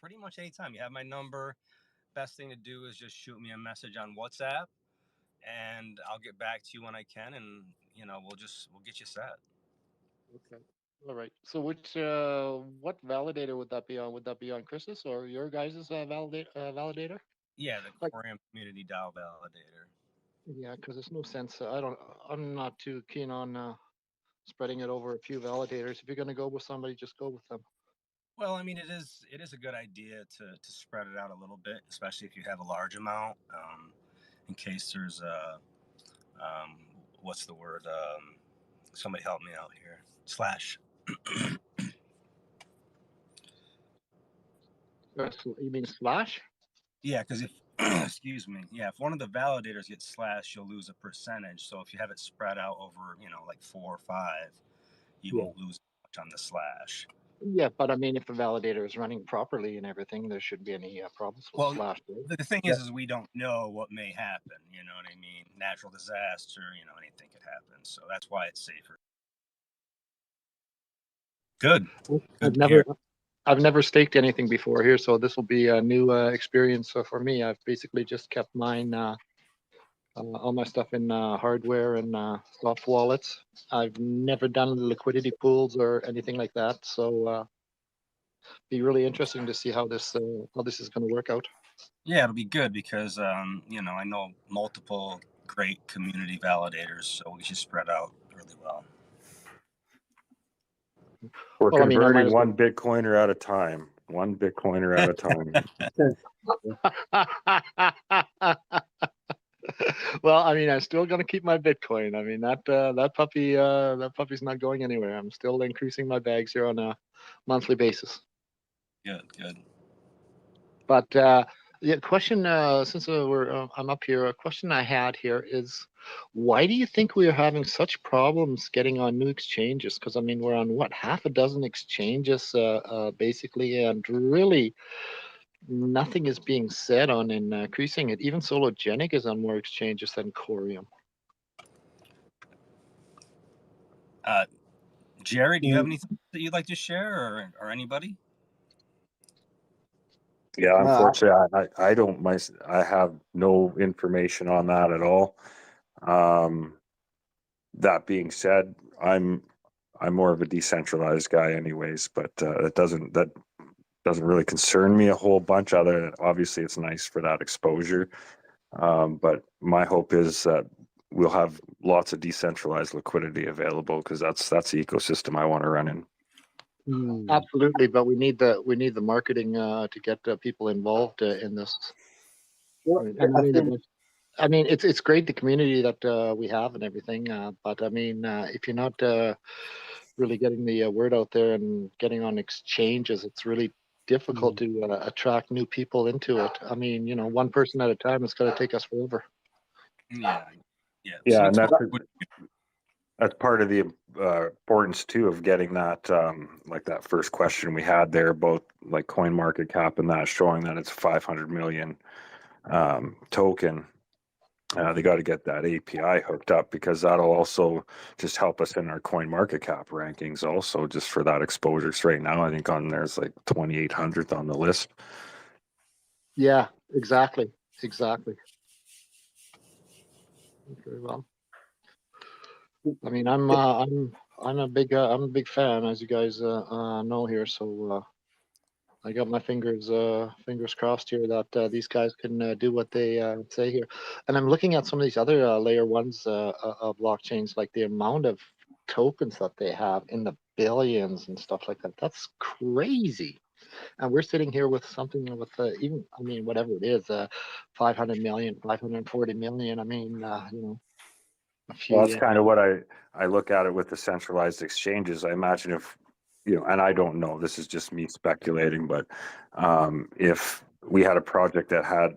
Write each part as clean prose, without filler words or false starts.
pretty much anytime. You have my number. Best thing to do is just shoot me a message on WhatsApp, and I'll get back to you when I can, and we'll get you set. Okay. All right. So which what validator would that be on? Would that be on Chris's or your guys' validator? Yeah, the Like, Corium Community Dial Validator. yeah, because there's no sense. I'm not too keen on spreading it over a few validators. If you're going to go with somebody, just go with them. Well, I mean, it is a good idea to spread it out a little bit, especially if you have a large amount, in case there's a what's the word? Somebody help me out here. Slash. You mean Slash? Yeah, because if excuse me, yeah, if one of the validators gets slashed, you'll lose a percentage. So if you have it spread out over, like 4 or 5, you Yeah. won't lose much on the slash. Yeah, but I mean, if the validator is running properly and everything, there shouldn't be any problems with Well, Slash, right? the thing Yeah. is we don't know what may happen. You know what I mean? Natural disaster. Anything could happen. So that's why it's safer. Good. I've Good to never hear. I've never staked anything before here, so this will be a new experience for me. I've basically just kept mine, all my stuff in hardware and soft wallets. I've never done liquidity pools or anything like that, so be really interesting to see how this is going to work out. Yeah, it'll be good because I know multiple great community validators, so we should spread out really well. We're Well, I mean, I might converting as one Bitcoiner at a time. One Bitcoiner at a time. well. Well, I mean, I'm still gonna keep my Bitcoin. I mean, that puppy's not going anywhere. I'm still increasing my bags here on a monthly basis. Good. But yeah, question since I'm up here, a question I had here is, why do you think we are having such problems getting on new exchanges? Because I mean, we're on what, half a dozen exchanges basically, and really nothing is being said on increasing it. Even Sologenic is on more exchanges than Corium. Uh, Jerry, do you have anything that you'd like to share, or anybody? Yeah, unfortunately, I don't. I have no information on that at all. Um, that being said, I'm more of a decentralized guy, anyways. But that doesn't really concern me a whole bunch. Other than obviously, it's nice for that exposure. But my hope is that we'll have lots of decentralized liquidity available because that's the ecosystem I want to run in. Absolutely, but we need the marketing to get people involved in this. Well, And I think I mean, it's great the community that we have and everything, but I mean, if you're not really getting the word out there and getting on exchanges, it's really difficult to attract new people into it. I mean, one person at a time, it's going to take us forever. Yeah. So yeah, and would- that's part of the importance too of getting that like that first question we had there about like coin market cap and that showing that it's 500 million token. They got to get that API hooked up because that'll also just help us in our coin market cap rankings also just for that exposure. So right now I think on there's like 2800th on the list. Yeah, exactly. Very well. I mean, I'm a big fan, as you guys know here. So I got my fingers crossed here that these guys can do what they say here. And I'm looking at some of these other layer ones blockchains, like the amount of tokens that they have in the billions and stuff like that. That's crazy. And we're sitting here with something with even, I mean, whatever it is, 500 million, 540 million. I mean, a Well, that's few. kind of what I look at it with the centralized exchanges. I imagine if, and I don't know, this is just me speculating, but if we had a project that had,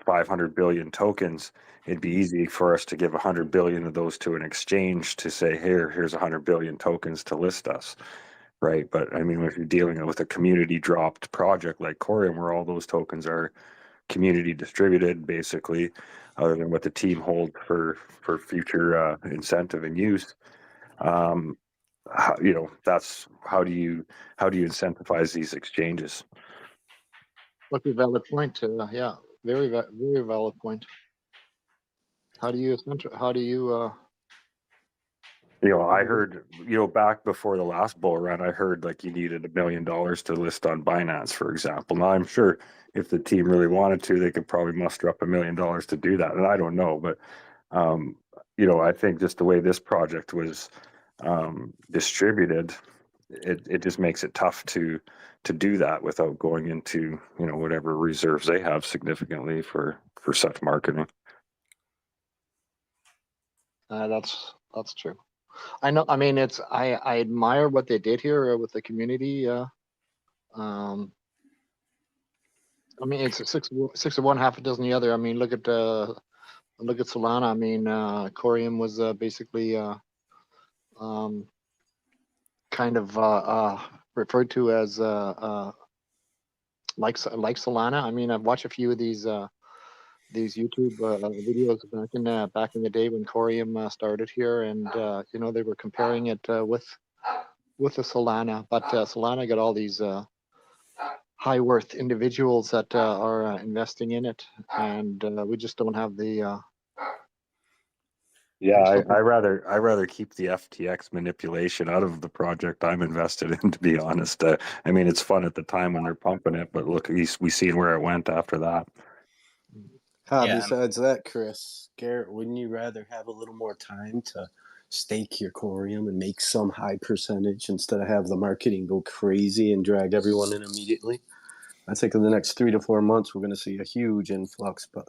500 billion tokens, it'd be easy for us to give 100 billion of those to an exchange to say, here's 100 billion tokens to list us. Right. But I mean, if you're dealing with a community dropped project like Corium, where all those tokens are community distributed, basically, other than what the team hold for future incentive and use. That's how do you incentivize these exchanges? What's a valid point? Yeah, very valid point. How do you I heard, back before the last bull run, I heard like you needed $1 million to list on Binance, for example. Now, I'm sure if the team really wanted to, they could probably muster up $1 million to do that. And I don't know, but, I think just the way this project was distributed, it just makes it tough to do that without going into, whatever reserves they have significantly for such marketing. That's true. I know. I mean, I admire what they did here with the community. I mean, it's six of one, half a dozen the other. I mean, look at Solana. I mean, Corium was basically kind of referred to as like Solana. I mean, I've watched a few of these YouTube videos back in the day when Corium started here, and they were comparing it with the Solana, but Solana got all these high worth individuals that are investing in it, and we just don't have the. I rather keep the FTX manipulation out of the project I'm invested in, to be honest. I mean, it's fun at the time when they're pumping it, but look, we seen where it went after that. Besides that, Chris, Garrett, wouldn't you rather have a little more time to stake your Corium and make some high percentage instead of have the marketing go crazy and drag everyone in immediately? I think in the next 3 to 4 months, we're going to see a huge influx, but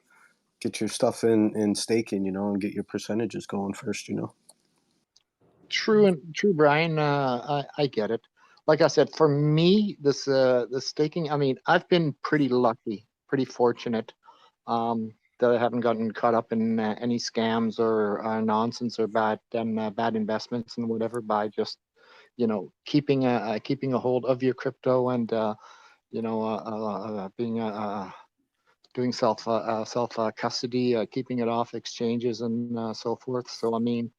get your stuff in staking, and get your percentages going first, True, Brian. I get it. Like I said, for me, the staking. I mean, I've been pretty lucky, pretty fortunate that I haven't gotten caught up in any scams or nonsense or bad investments and whatever by just keeping a hold of your crypto and being doing self custody, keeping it off exchanges and so forth. So I mean,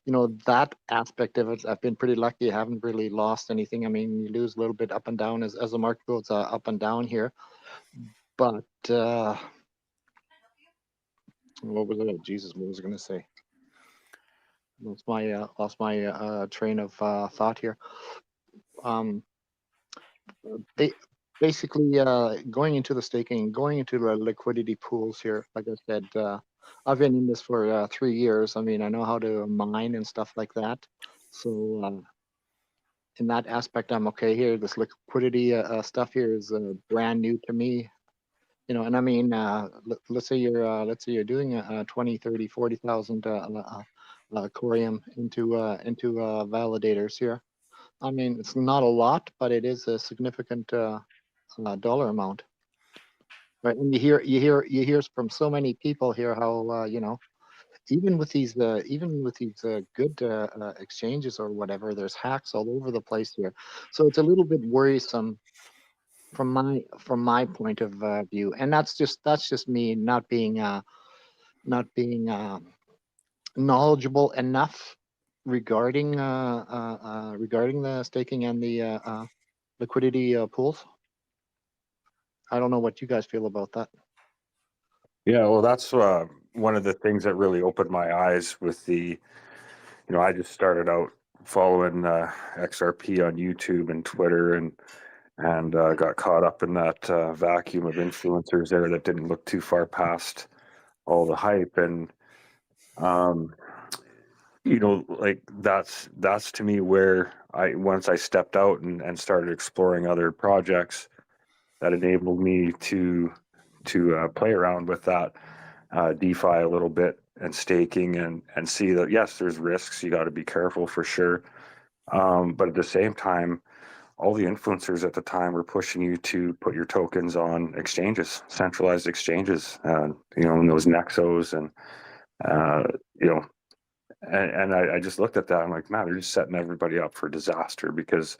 that aspect of it, I've been pretty lucky. I haven't really lost anything. I mean, you lose a little bit up and down as the market goes up and down here, but what was it? Jesus, what was I going to say? Lost my train of thought here. Basically going into the staking, going into the liquidity pools here. Like I said, I've been in this for 3 years. I mean, I know how to mine and stuff like that. So in that aspect, I'm okay here. This liquidity stuff here is brand new to me. And I mean, let's say you're doing 20, 30, 40,000 Corium into validators here. I mean, it's not a lot, but it is a significant dollar amount. Right, and you hear from so many people here how even with these good exchanges or whatever, there's hacks all over the place here. So it's a little bit worrisome from my point of view, and that's just me not being knowledgeable enough regarding the staking and the liquidity pools. I don't know what you guys feel about that. Yeah, well, that's one of the things that really opened my eyes with the, I just started out following XRP on YouTube and Twitter and got caught up in that vacuum of influencers there that didn't look too far past all the hype. And, like that's to me where once I stepped out and started exploring other projects that enabled me to play around with that DeFi a little bit and staking and see that, yes, there's risks. You got to be careful for sure. But at the same time, all the influencers at the time were pushing you to put your tokens on exchanges, centralized exchanges, in those Nexos and I just looked at that. I'm like, man, they're just setting everybody up for disaster because,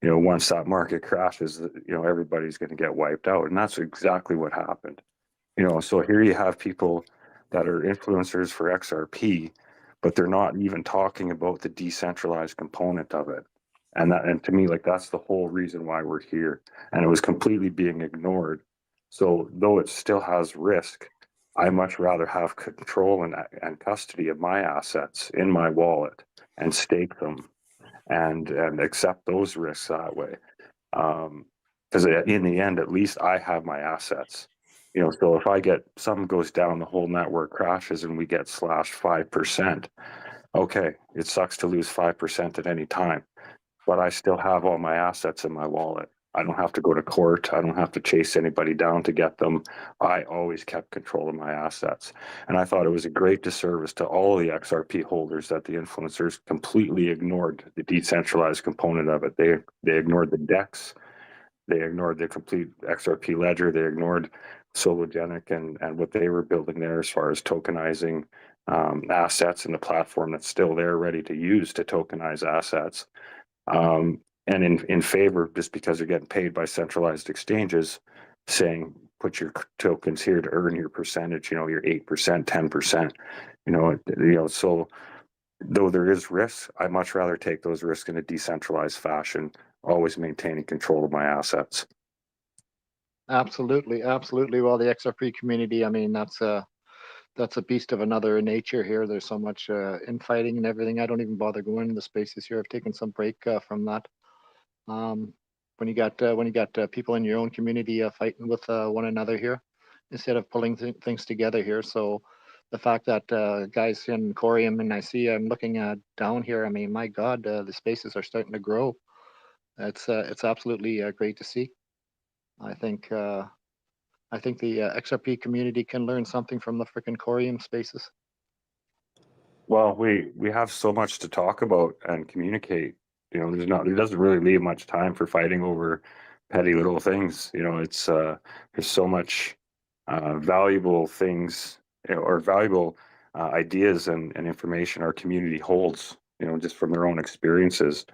once that market crashes, everybody's going to get wiped out. And that's exactly what happened. So here you have people that are influencers for XRP, but they're not even talking about the decentralized component of it. And to me, like, that's the whole reason why we're here. And it was completely being ignored. So though it still has risk, I much rather have control and custody of my assets in my wallet and stake them and accept those risks that way. Because in the end, at least I have my assets. So if I get something goes down, the whole network crashes and we get slashed 5%. Okay, it sucks to lose 5% at any time, but I still have all my assets in my wallet. I don't have to go to court. I don't have to chase anybody down to get them. I always kept control of my assets. And I thought it was a great disservice to all the XRP holders that the influencers completely ignored the decentralized component of it. They ignored the DEX. They ignored the complete XRP ledger. They ignored Sologenic and what they were building there as far as tokenizing assets and the platform that's still there ready to use to tokenize assets. And in favor, just because they're getting paid by centralized exchanges, saying put your tokens here to earn your percentage, your 8%, 10%, so though there is risk, I much rather take those risks in a decentralized fashion, always maintaining control of my assets. Absolutely, absolutely. Well, the XRP community, I mean, that's a beast of another nature here. There's so much infighting and everything. I don't even bother going in the spaces here. I've taken some break from that. When you got people in your own community fighting with one another here, instead of pulling things together here. So the fact that guys in Corium, and I'm looking down here. I mean, my God, the spaces are starting to grow. It's absolutely great to see. I think the XRP community can learn something from the freaking Corium spaces. Well, we have so much to talk about and communicate. There doesn't really leave much time for fighting over petty little things. It's there's so much valuable things or valuable ideas and information our community holds. Just from their own experiences.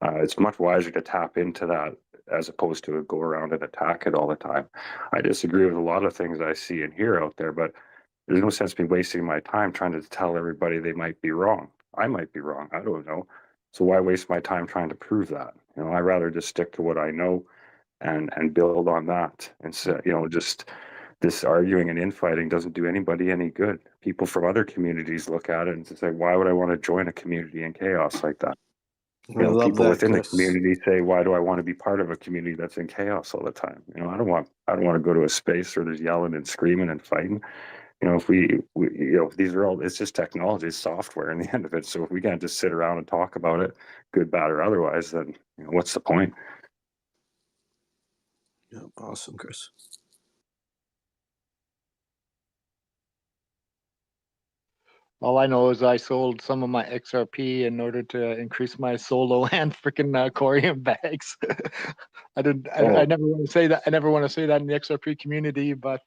It's much wiser to tap into that as opposed to go around and attack it all the time. I disagree with a lot of things I see and hear out there, but there's no sense me wasting my time trying to tell everybody they might be wrong. I might be wrong. I don't know. So why waste my time trying to prove that? I'd rather just stick to what I know and build on that. And so, just this arguing and infighting doesn't do anybody any good. People from other communities look at it and say, why would I want to join a community in chaos like that? I love People that, within the Chris. community say, why do I want to be part of a community that's in chaos all the time? I don't want to go to a space where there's yelling and screaming and fighting. If these are all, it's just technology, it's software in the end of it. So if we can't just sit around and talk about it, good, bad, or otherwise, then what's the point? Yeah, awesome, Chris. All I know is I sold some of my XRP in order to increase my solo and freaking Corium bags. I never want to say that. I never want to say that in the XRP community, but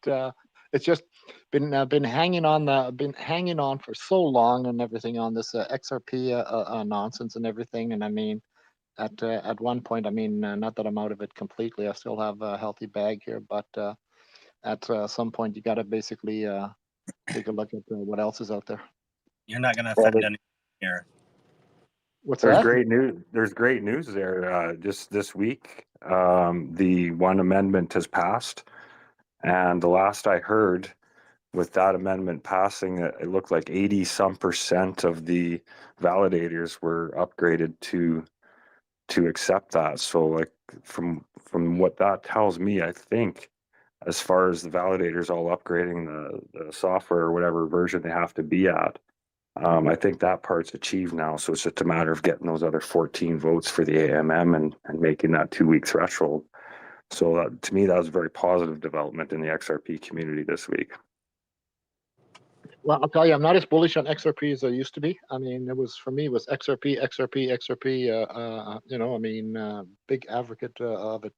it's just been hanging on for so long and everything on this XRP nonsense and everything. And I mean, at one point, I mean, not that I'm out of it completely. I still have a healthy bag here, but at some point, you got to basically take a look at what else is out there. You're not going to offend anyone here. What's There's that? great news. There's great news there. Just this week, the one amendment has passed, and the last I heard, with that amendment passing, it looked like 80% of the validators were upgraded to accept that. So, like from what that tells me, I think as far as the validators all upgrading the software or whatever version they have to be at. I think that part's achieved now, so it's just a matter of getting those other 14 votes for the AMM and making that 2-week threshold. So to me, that was a very positive development in the XRP community this week. Well, I'll tell you, I'm not as bullish on XRP as I used to be. I mean, it was XRP. I mean, big advocate of it.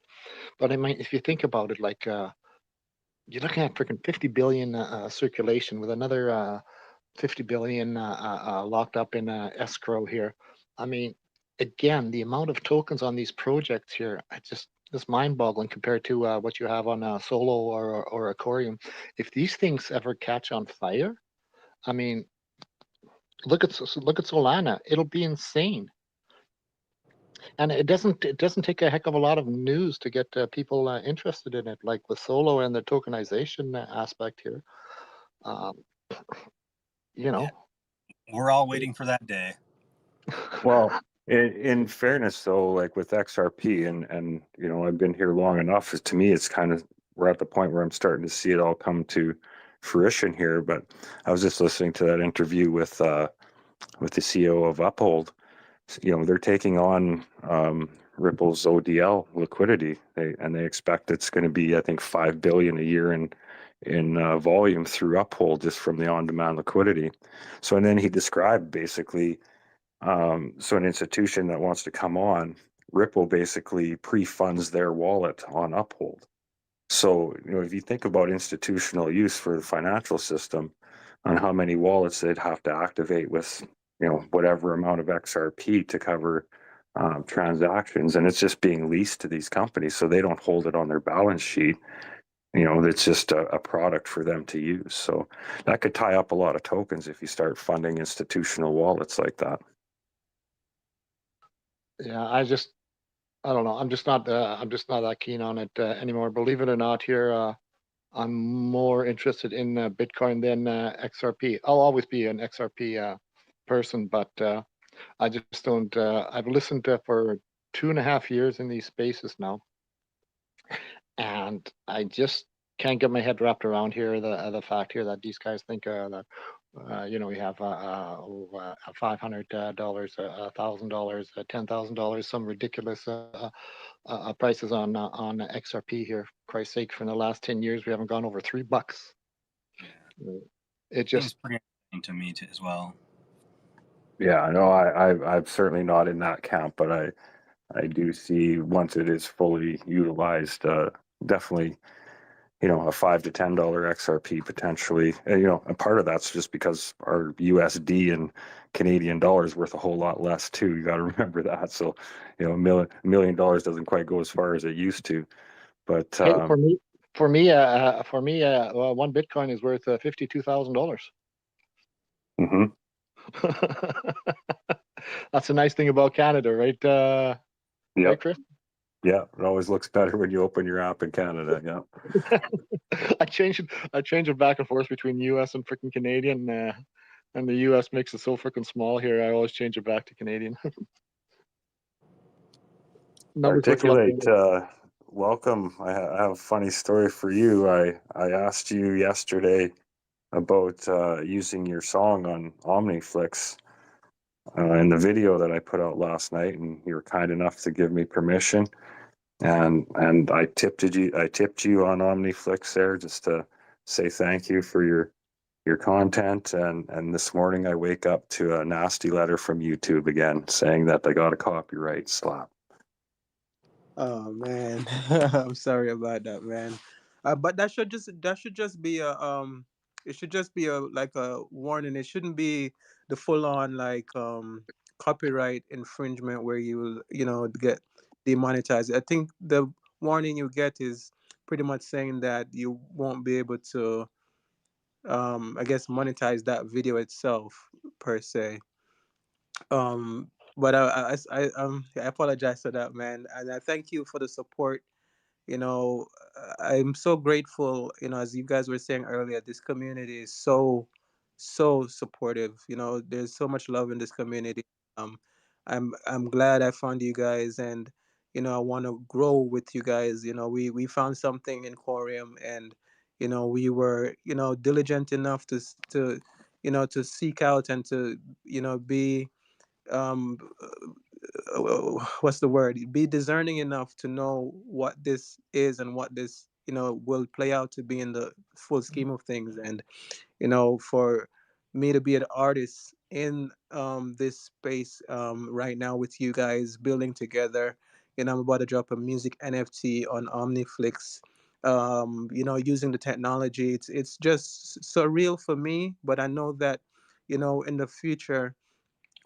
But I mean, if you think about it, like you're looking at freaking 50 billion circulation with another 50 billion locked up in escrow here. I mean, again, the amount of tokens on these projects here, it's mind-boggling compared to what you have on a Solo or a Corium. If these things ever catch on fire, I mean, look at Solana. It'll be insane. And it doesn't take a heck of a lot of news to get people interested in it, like with Solo and the tokenization aspect here. Um, you Yeah, know, we're all waiting for that day. Well, in fairness, though, like with XRP, and you know, I've been here long enough. To me, it's kind of we're at the point where I'm starting to see it all come to fruition here. But I was just listening to that interview with the CEO of Uphold. You know, they're taking on Ripple's ODL liquidity. They expect it's going to be, I think, 5 billion a year in volume through Uphold just from the on-demand liquidity. So, and then he described basically. So an institution that wants to come on, Ripple basically pre-funds their wallet on Uphold. So, you know, if you think about institutional use for the financial system on how many wallets they'd have to activate with, you know, whatever amount of XRP to cover transactions, and it's just being leased to these companies, so they don't hold it on their balance sheet. You know, it's just a product for them to use. So that could tie up a lot of tokens if you start funding institutional wallets like that. yeah, I don't know. I'm just not that keen on it anymore. Believe it or not, here I'm more interested in Bitcoin than XRP. I'll always be an XRP person, but I just don't. I've listened for 2.5 years in these spaces now, and I just can't get my head wrapped around here the fact here that these guys think that we have $500, $1,000, $10,000, some ridiculous prices on XRP here. Christ's sake, for the last 10 years, we haven't gone over $3. It Seems just, pretty interesting to me too, as well. Yeah, no, I'm certainly not in that camp, but I do see once it is fully utilized, definitely, you know, a $5 to $10 XRP potentially. And, you know, a part of that's just because our USD and Canadian dollars worth a whole lot less too. You got to remember that. So, you know, $1 million doesn't quite go as far as it used to. But hey, one Bitcoin is worth $52,000. mhm. That's a nice thing about Canada, right? Right, Yep, Chris? yeah, it always looks better when you open your app in Canada. Yeah. I change it back and forth between US and freaking Canadian, and the US makes it so freaking small here. I always change it back to Canadian. Numbers look a lot Articulate, better. welcome. I have a funny story for you. I asked you yesterday about using your song on Omniflix in the video that I put out last night, and you were kind enough to give me permission. And I tipped you on Omniflix there just to say thank you for your content. And this morning I wake up to a nasty letter from YouTube again saying that they got a copyright slap. Oh man, I'm sorry about that, man. But that should just be it should just be a like a warning. It shouldn't be the full on like copyright infringement where you will get demonetized. I think the warning you get is pretty much saying that you won't be able to I guess monetize that video itself per se. But I apologize for that, man, and I thank you for the support. I'm so grateful. As you guys were saying earlier, this community is so supportive. There's so much love in this community. um I'm glad I found you guys, and I want to grow with you guys. We found something in Quarium, and we were diligent enough to seek out and to be um what's the word, be discerning enough to know what this is and what this will play out to be in the full scheme of things. And for me to be an artist in this space right now with you guys building together. I'm about to drop a music NFT on Omniflix. Using the technology, it's just surreal for me, but I know that in the future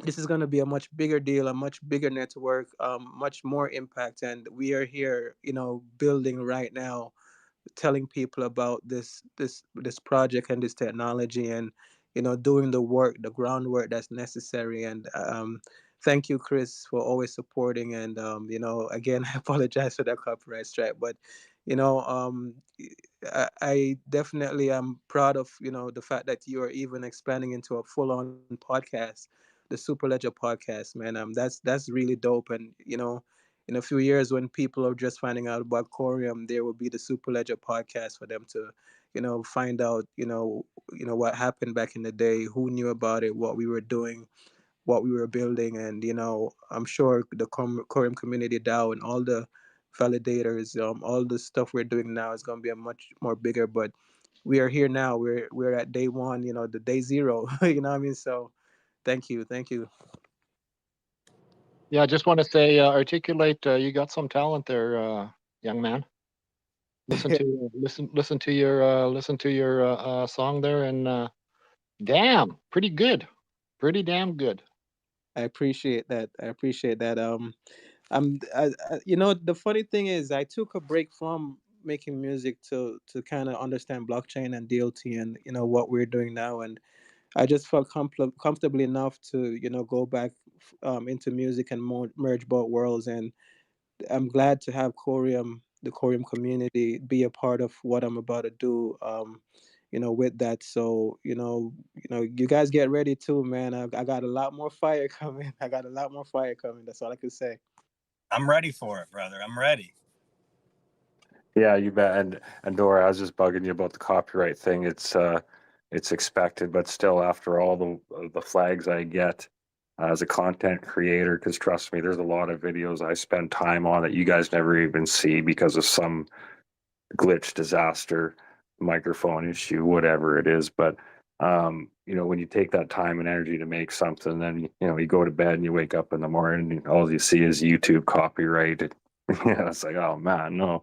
this is going to be a much bigger deal, a much bigger network, much more impact. And we are here, building right now, telling people about this project and this technology, and doing the work, the groundwork that's necessary. And thank you, Chris, for always supporting. And again, I apologize for that copyright strike, but you know, I definitely am proud of the fact that you are even expanding into a full-on podcast, the Superledger podcast, man. That's really dope. And in a few years, when people are just finding out about Corium, there will be the Superledger podcast for them to find out what happened back in the day, who knew about it, what we were doing, what we were building. And I'm sure the Corium community DAO and all the validators, all the stuff we're doing now is going to be a much more bigger. But we are here now. We're at day one, the day zero. You know what I mean? So thank you. Yeah, I just want to say, articulate. You got some talent there, young man. Listen to your song there, and damn, pretty good, pretty damn good. I appreciate that. The funny thing is, I took a break from making music to kind of understand blockchain and DLT and what we're doing now. And I just felt comfortable enough to go back into music and merge both worlds. And I'm glad to have the Corium community, be a part of what I'm about to do. With that. So you guys get ready too, man. I got a lot more fire coming. That's all I can say. I'm ready for it, brother. I'm ready. Yeah, you bet. And Dora, I was just bugging you about the copyright thing. It's expected, but still, after all the flags I get as a content creator, because trust me, there's a lot of videos I spend time on that you guys never even see because of some glitch, disaster, microphone issue, whatever it is. But when you take that time and energy to make something, then you go to bed and you wake up in the morning and all you see is YouTube copyright. Yeah, it's like, oh man, no.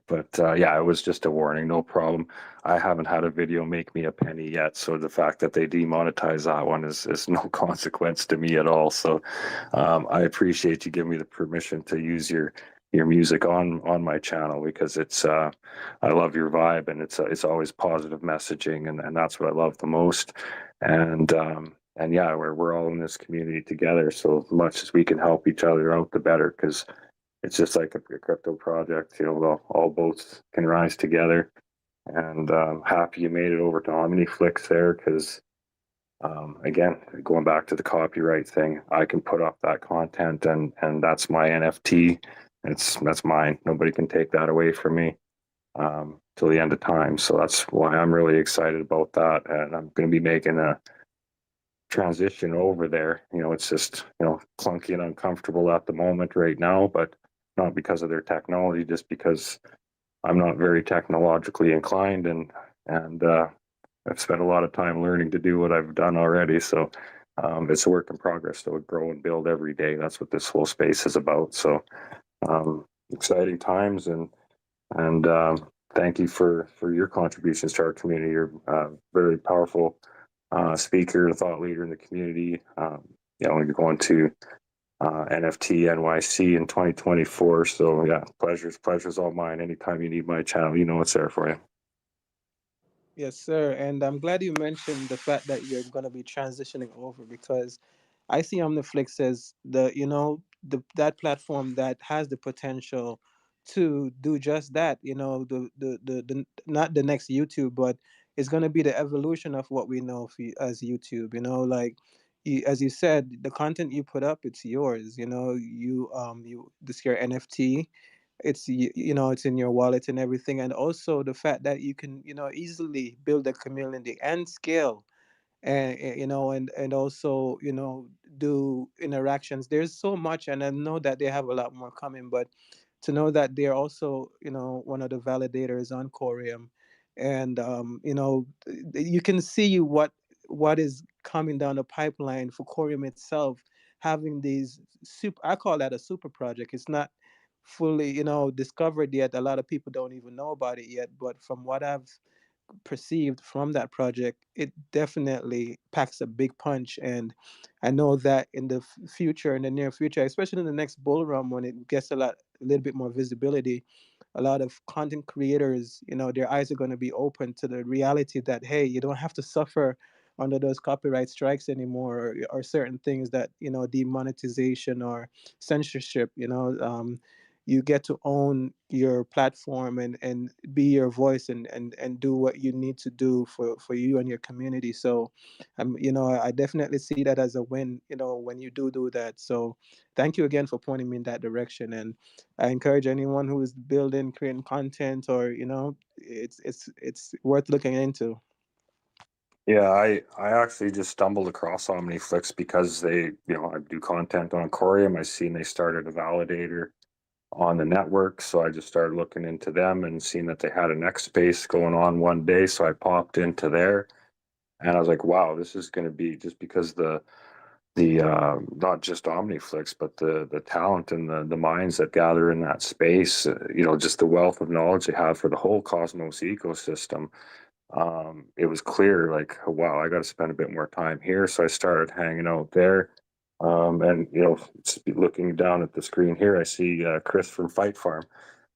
But yeah, it was just a warning, no problem. I haven't had a video make me a penny yet, so the fact that they demonetize that one is no consequence to me at all. So I appreciate you giving me the permission to use your music on my channel, because it's I love your vibe, and it's always positive messaging, and that's what I love the most. And yeah, we're all in this community together, so as much as we can help each other out, the better, because it's just like a crypto project. All boats can rise together. And happy you made it over to OmniFlix there, because again, going back to the copyright thing, I can put up that content, and that's my NFT. That's mine. Nobody can take that away from me till the end of time. So that's why I'm really excited about that, and I'm going to be making a transition over there. It's just clunky and uncomfortable at the moment right now, but not because of their technology, just because I'm not very technologically inclined, and I've spent a lot of time learning to do what I've done already. So it's a work in progress. So grow and build every day. That's what this whole space is about. So exciting times, and thank you for your contributions to our community. You're a very powerful speaker, thought leader in the community. You're going to NFT NYC in 2024. So yeah, pleasure's all mine. Anytime you need my channel, it's there for you. Yes, sir. And I'm glad you mentioned the fact that you're going to be transitioning over, because I see OmniFlix as that platform that has the potential to do just that. The not the next YouTube, but it's going to be the evolution of what we know as YouTube. Like as you said, the content you put up, it's yours. This your NFT, it's in your wallet and everything. And also the fact that you can easily build a community and scale, and and also do interactions. There's so much, and I know that they have a lot more coming. But to know that they're also one of the validators on Corium, and you can see what is coming down the pipeline for Corium itself, having these super, I call that a super project. It's not fully discovered yet. A lot of people don't even know about it yet, but from what I've perceived from that project, it definitely packs a big punch. And I know that in the future, in the near future, especially in the next bull run, when it gets a little bit more visibility, a lot of content creators, their eyes are going to be open to the reality that, hey, you don't have to suffer under those copyright strikes anymore, or certain things that, demonetization or censorship. You get to own your platform and be your voice, and do what you need to do for you and your community. So I definitely see that as a win, when you do that. So thank you again for pointing me in that direction. And I encourage anyone who is building, creating content, or it's worth looking into. Yeah, I actually just stumbled across OmniFlix because they, I do content on Corium. I seen they started a validator on the network, so I just started looking into them and seen that they had an X space going on one day. So I popped into there, and I was like, wow, this is going to be, just because the not just OmniFlix, but the talent and the minds that gather in that space, just the wealth of knowledge they have for the whole Cosmos ecosystem. It was clear, like, wow, I got to spend a bit more time here. So I started hanging out there. And looking down at the screen here, I see Chris from Fight Farm.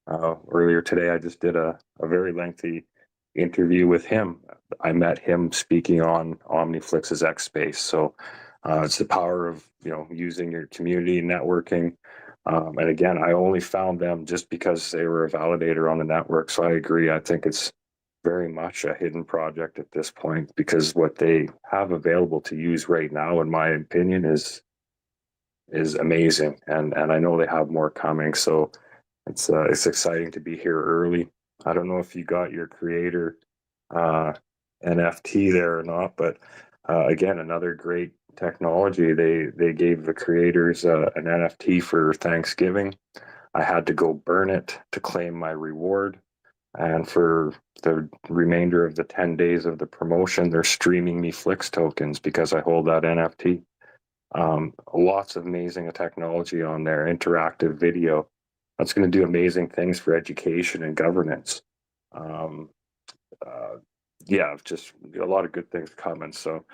Earlier today, I just did a very lengthy interview with him. I met him speaking on OmniFlix's X Space. So it's the power of using your community networking. And again, I only found them just because they were a validator on the network. So I agree. I think it's very much a hidden project at this point, because what they have available to use right now, in my opinion, is amazing, and I know they have more coming. So it's exciting to be here early. I don't know if you got your creator NFT there or not, but again, another great technology. They gave the creators an NFT for Thanksgiving. I had to go burn it to claim my reward. And for the remainder of the 10 days of the promotion, they're streaming me Flix tokens because I hold that NFT. Lots of amazing technology on there, interactive video. That's going to do amazing things for education and governance. Yeah, just a lot of good things coming. So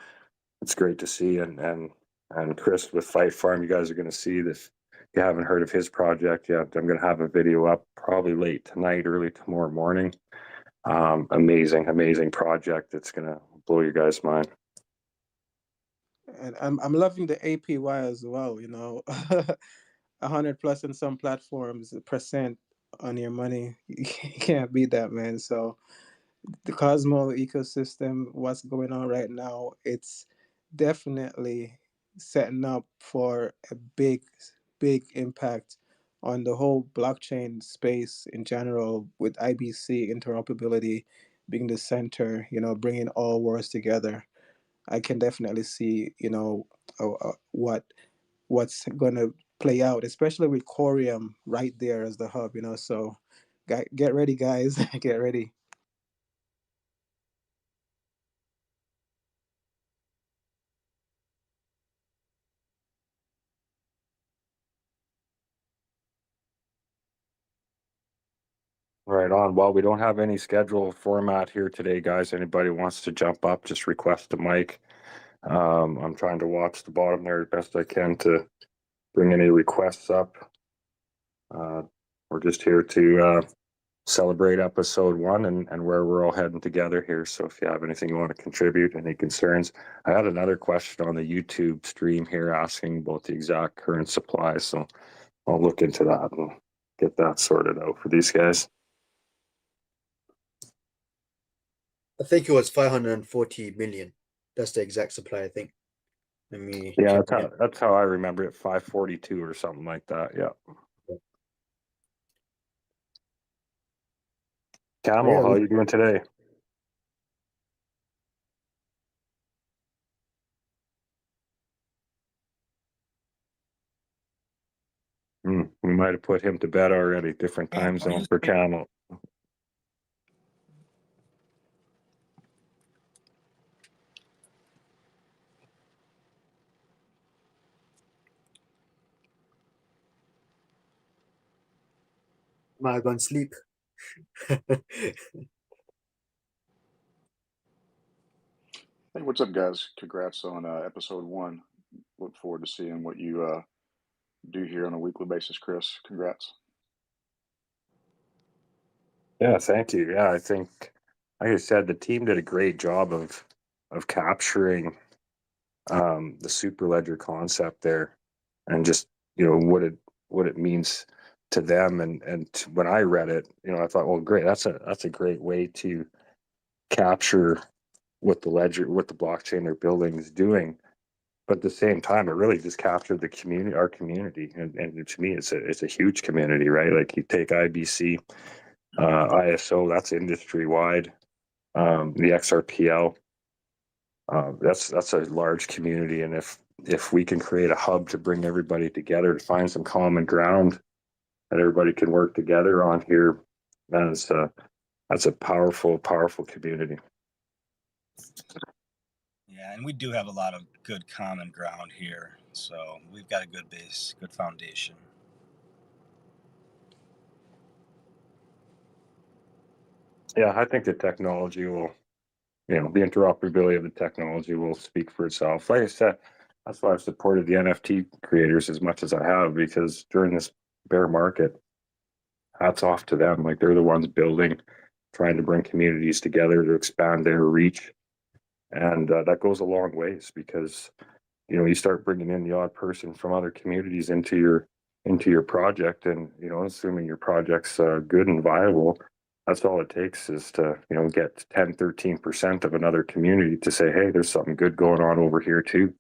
it's great to see. And Chris with Fight Farm, you guys are going to see this. If you haven't heard of his project yet, I'm going to have a video up probably late tonight, early tomorrow morning. Amazing project that's going to blow your guys' mind. And I'm loving the APY as well. 100 plus in some platforms percent on your money. You can't beat that, man. So the Cosmo ecosystem, what's going on right now, it's definitely setting up for a big impact on the whole blockchain space in general, with IBC interoperability being the center, bringing all worlds together. I can definitely see, what's going to play out, especially with Corium right there as the hub. So get ready, guys. Get ready. Right on. Well, we don't have any scheduled format here today, guys. Anybody wants to jump up, just request a mic. I'm trying to watch the bottom there as best I can to bring any requests up. We're just here to celebrate episode 1 and where we're all heading together here. So if you have anything you want to contribute, any concerns. I had another question on the YouTube stream here asking about the exact current supply. So I'll look into that and get that sorted out for these guys. I think it was 540 million. That's the exact supply, I think. Let me Yeah, check that's how I remember it, 542 or something like that. Yeah. Camel, Yeah, how are you doing today? We might have put him to bed already. Different time zone for Camel. Am I gonna sleep? Hey, what's up, guys? Congrats on episode 1. Look forward to seeing what you do here on a weekly basis, Chris. Congrats. Yeah, thank you. Yeah, I think, like I said, the team did a great job of capturing the Superledger concept there, and just what it means to them. And when I read it, I thought, well, great, that's a great way to capture what the blockchain they're building is doing. But at the same time, it really just captured the community, our community, and to me, it's a huge community, right? Like you take IBC, ISO, that's industry wide. The XRPL, that's a large community, and if we can create a hub to bring everybody together to find some common ground that everybody can work together on here, then that's a powerful community. Yeah, and we do have a lot of good common ground here, so we've got a good base, good foundation. Yeah, I think the technology will, the interoperability of the technology will speak for itself. Like I said, that's why I've supported the NFT creators as much as I have, because during this bear market, hats off to them. Like, they're the ones building, trying to bring communities together to expand their reach. And that goes a long ways, because, you start bringing in the odd person from other communities into your project, and, assuming your project's good and viable, that's all it takes is to, get 10-13% of another community to say, hey, there's something good going on over here too.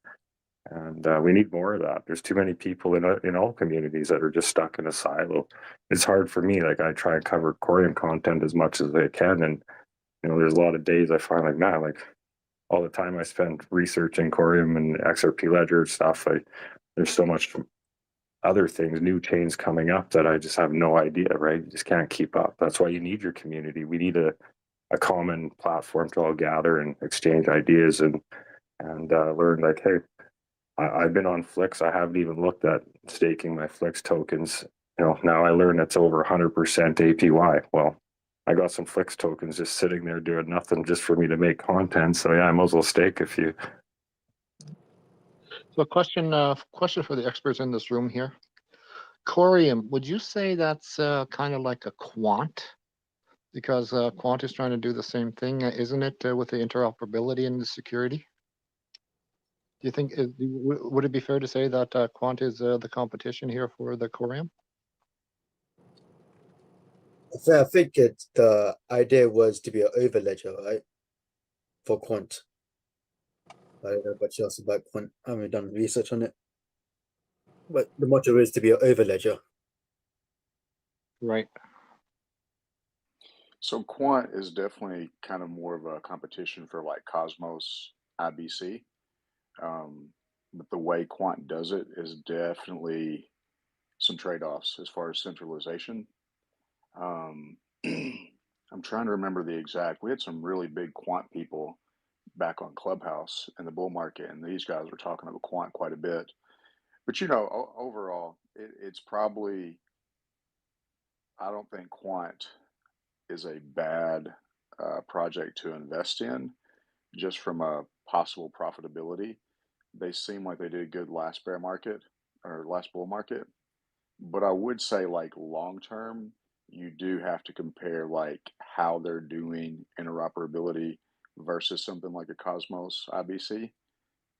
And we need more of that. There's too many people in all communities that are just stuck in a silo. It's hard for me. Like, I try and cover Corium content as much as I can, and there's a lot of days I find like, man, like all the time I spend researching Corium and XRP Ledger stuff, there's so much other things, new chains coming up that I just have no idea, right? You just can't keep up. That's why you need your community. We need a common platform to all gather and exchange ideas and learn, like, hey, I've been on Flix. I haven't even looked at staking my Flix tokens. Now I learn it's over 100% APY. Well, I got some Flix tokens just sitting there doing nothing just for me to make content. So yeah, I might as well stake a few. So question for the experts in this room here. Corium, would you say that's kind of like a quant? Because quant is trying to do the same thing, isn't it, with the interoperability and the security? Do you think, would it be fair to say that quant is the competition here for the Corium? I think the idea was to be an overledger, right? For quant. I don't know much else about quant. I haven't done research on it. But the motto is to be an overledger. Right. So Quant is definitely kind of more of a competition for like Cosmos IBC. But the way Quant does it is definitely some trade-offs as far as centralization. Um, I'm trying to remember the exact. We had some really big Quant people back on Clubhouse in the bull market, and these guys were talking about Quant quite a bit. But overall, it's probably, I don't think Quant is a bad project to invest in, just from a possible profitability. They seem like they did good last bear market or last bull market. But I would say, like, long term, you do have to compare like how they're doing interoperability versus something like a Cosmos IBC.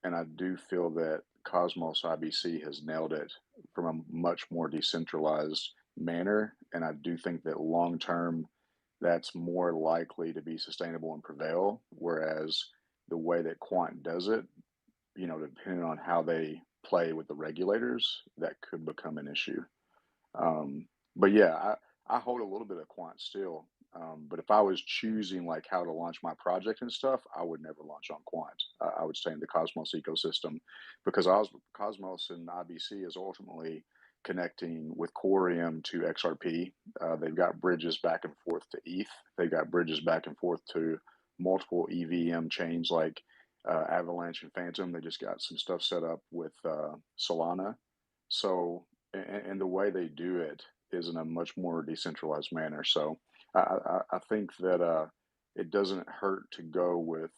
And I do feel that Cosmos IBC has nailed it from a much more decentralized manner. And I do think that long term, that's more likely to be sustainable and prevail. Whereas the way that Quant does it, depending on how they play with the regulators, that could become an issue. But yeah, I hold a little bit of Quant still. But if I was choosing like how to launch my project and stuff, I would never launch on Quant. I would stay in the Cosmos ecosystem, because Cosmos and IBC is ultimately connecting with Corium to XRP. They've got bridges back and forth to ETH. They've got bridges back and forth to multiple EVM chains like Avalanche and Phantom. They just got some stuff set up with Solana. So, and the way they do it is in a much more decentralized manner. So I think that it doesn't hurt to go with,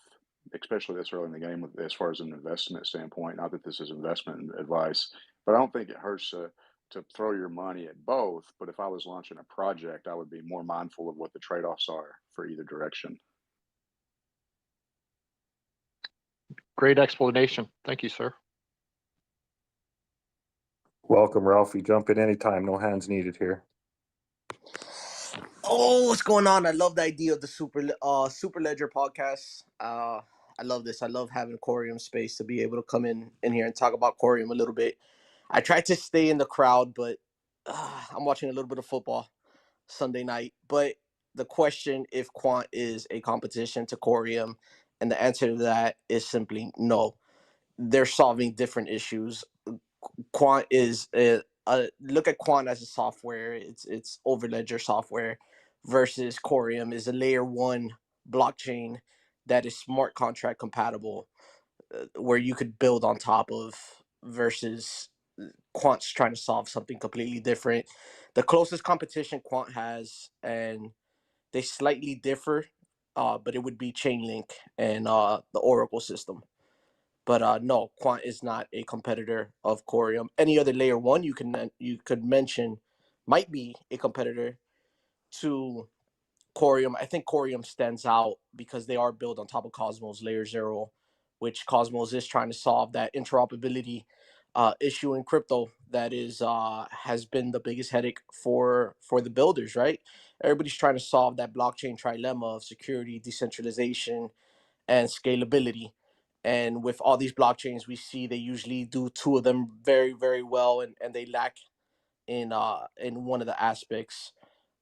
especially this early in the game, with as far as an investment standpoint. Not that this is investment advice, but I don't think it hurts to throw your money at both. But if I was launching a project, I would be more mindful of what the trade offs are for either direction. Great explanation. Thank you, sir. Welcome, Ralphie. Jump in anytime. No hands needed here. Oh, what's going on? I love the idea of the Superledger podcast. I love this. I love having Corium space to be able to come in here and talk about Corium a little bit. I tried to stay in the crowd, but I'm watching a little bit of football Sunday night. But the question, if Quant is a competition to Corium, and the answer to that is simply no. They're solving different issues. Quant is look at Quant as a software. It's Overledger software versus Corium is a layer one blockchain that is smart contract compatible, where you could build on top of, versus Quant's trying to solve something completely different. The closest competition Quant has, and they slightly differ, but it would be Chainlink and the Oracle system. But no, Quant is not a competitor of Corium. Any other layer one you could mention might be a competitor to Corium. I think Corium stands out because they are built on top of Cosmos layer 0, which Cosmos is trying to solve that interoperability issue in crypto that is has been the biggest headache for the builders, right? Everybody's trying to solve that blockchain trilemma of security, decentralization, and scalability. And with all these blockchains, we see they usually do two of them very, very well, and they lack in one of the aspects.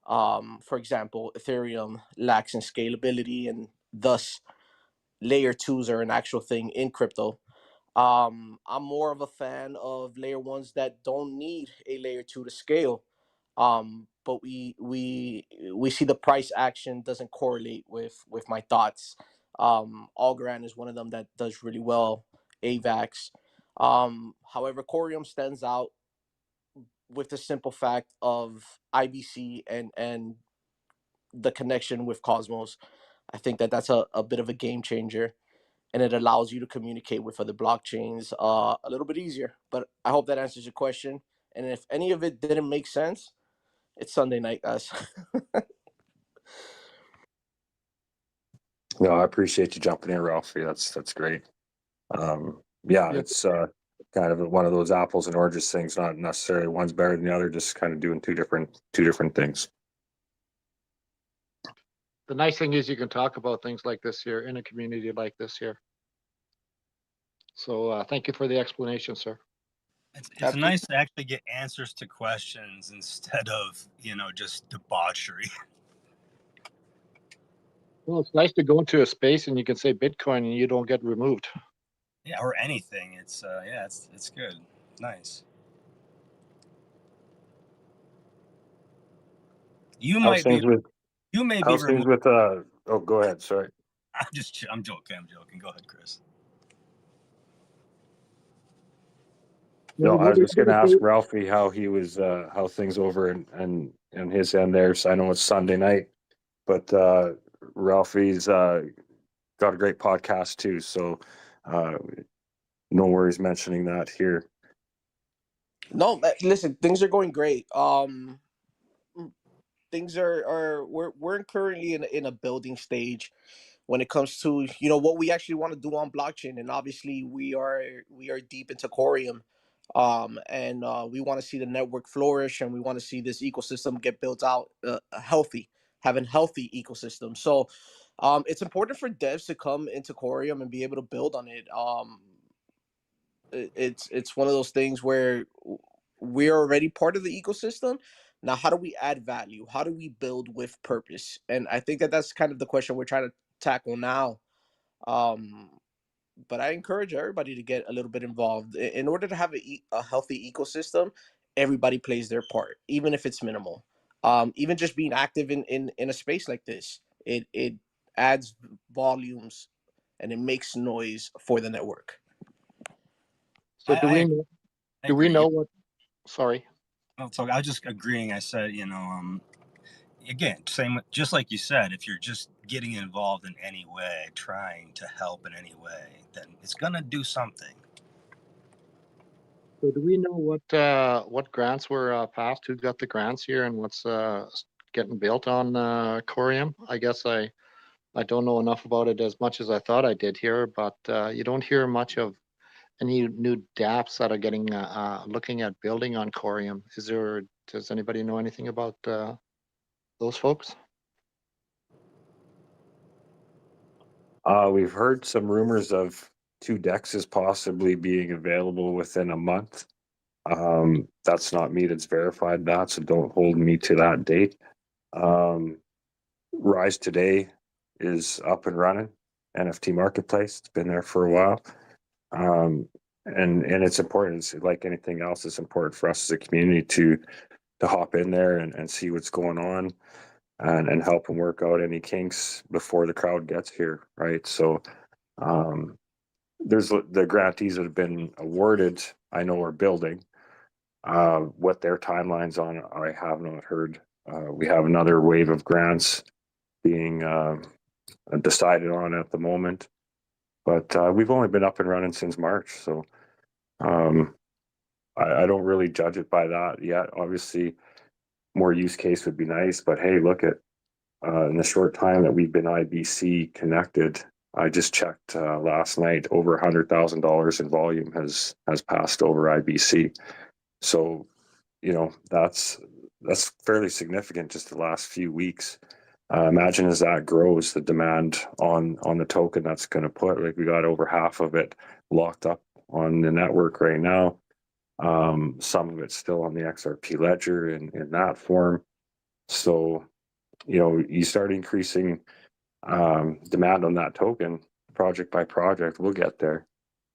For example, Ethereum lacks in scalability, and thus layer twos are an actual thing in crypto. I'm more of a fan of layer ones that don't need a layer two to scale. But we see the price action doesn't correlate with my thoughts. Algorand is one of them that does really well. AVAX. However, Corium stands out with the simple fact of IBC and the connection with Cosmos. I think that that's a bit of a game changer, and it allows you to communicate with other blockchains a little bit easier. But I hope that answers your question. And if any of it didn't make sense, it's Sunday night, guys. No, I appreciate you jumping in, Ralphie. That's great. Yeah, Yeah. it's kind of one of those apples and oranges things. Not necessarily one's better than the other. Just kind of doing two different things. The nice thing is you can talk about things like this here in a community like this here. So thank you for the explanation, sir. It's nice to actually get answers to questions instead of, just debauchery. Well, it's nice to go into a space and you can say Bitcoin and you don't get removed. Yeah, or anything. It's it's good. Nice. You How's may be How's things removed. with oh, go ahead. Sorry. I'm joking. Go ahead, Chris. No, I was just going to ask Ralphie how he was, how things over and his end there. So I know it's Sunday night, but Ralphie's got a great podcast too. So no worries mentioning that here. No, listen, things are going great. Things are we're currently in a building stage when it comes to what we actually want to do on blockchain, and obviously we are deep into Corium, and we want to see the network flourish, and we want to see this ecosystem get built out having healthy ecosystem. So it's important for devs to come into Corium and be able to build on it. It's one of those things where we're already part of the ecosystem. Now, how do we add value? How do we build with purpose? And I think that that's kind of the question we're trying to tackle now. Um, but I encourage everybody to get a little bit involved. In order to have a healthy ecosystem, everybody plays their part, even if it's minimal. Even just being active in a space like this, it adds volumes and it makes noise for the network. So do we agree. know what? Sorry. So I was just agreeing. I said, again, same, just like you said, if you're just getting involved in any way, trying to help in any way, then it's gonna do something. So do we know what grants were passed? Who got the grants here, and what's getting built on Corium? I guess I I don't know enough about it as much as I thought I did here, but you don't hear much of any new dApps that are getting looking at building on Corium. Does anybody know anything about those folks? We've heard some rumors of 2 dexes possibly being available within a month. That's not me that's verified that, so don't hold me to that date. Rise Today is up and running. NFT marketplace. It's been there for a while. And it's important. It's like anything else, it's important for us as a community to hop in there and see what's going on and help them work out any kinks before the crowd gets here, right? So there's the grantees that have been awarded, I know are building. What their timelines on, I have not heard. We have another wave of grants being decided on at the moment, but we've only been up and running since March, so I don't really judge it by that yet. Obviously, more use case would be nice, but hey, look at in the short time that we've been IBC connected, I just checked last night, over $100,000 in volume has passed over IBC. So, you know, that's fairly significant just the last few weeks. Imagine as that grows, the demand on the token that's going to put, like, we got over half of it locked up on the network right now. Some of it's still on the XRP ledger in that form. So, you know, you start increasing demand on that token project by project, we'll get there.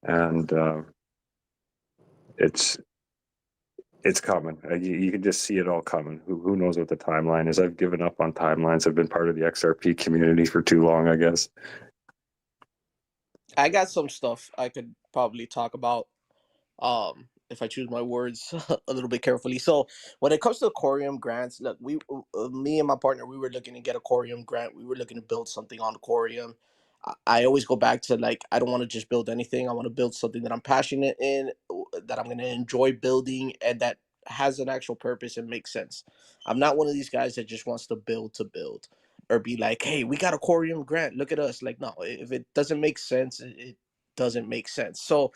And it's coming. You can just see it all coming. Who knows what the timeline is? I've given up on timelines. I've been part of the XRP community for too long, I guess. I got some stuff I could probably talk about if I choose my words a little bit carefully. So when it comes to Corium grants, look, me and my partner, we were looking to get a Corium grant. We were looking to build something on Corium. I always go back to, like, I don't want to just build anything. I want to build something that I'm passionate in, that I'm going to enjoy building, and that has an actual purpose and makes sense. I'm not one of these guys that just wants to build or be like, hey, we got a Corium grant, look at us. Like, no, if it doesn't make sense, it doesn't make sense. So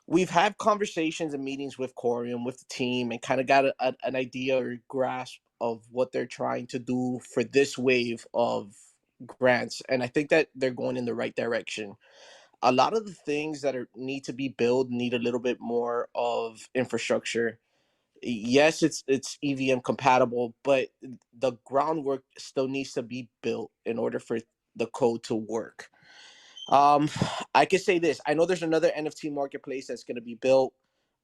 we've had conversations and meetings with Corium, with the team, and kind of got an idea or grasp of what they're trying to do for this wave of grants. And I think that they're going in the right direction. A lot of the things that need to be built need a little bit more of infrastructure. Yes, it's EVM compatible, but the groundwork still needs to be built in order for the code to work. I could say this. I know there's another NFT marketplace that's going to be built.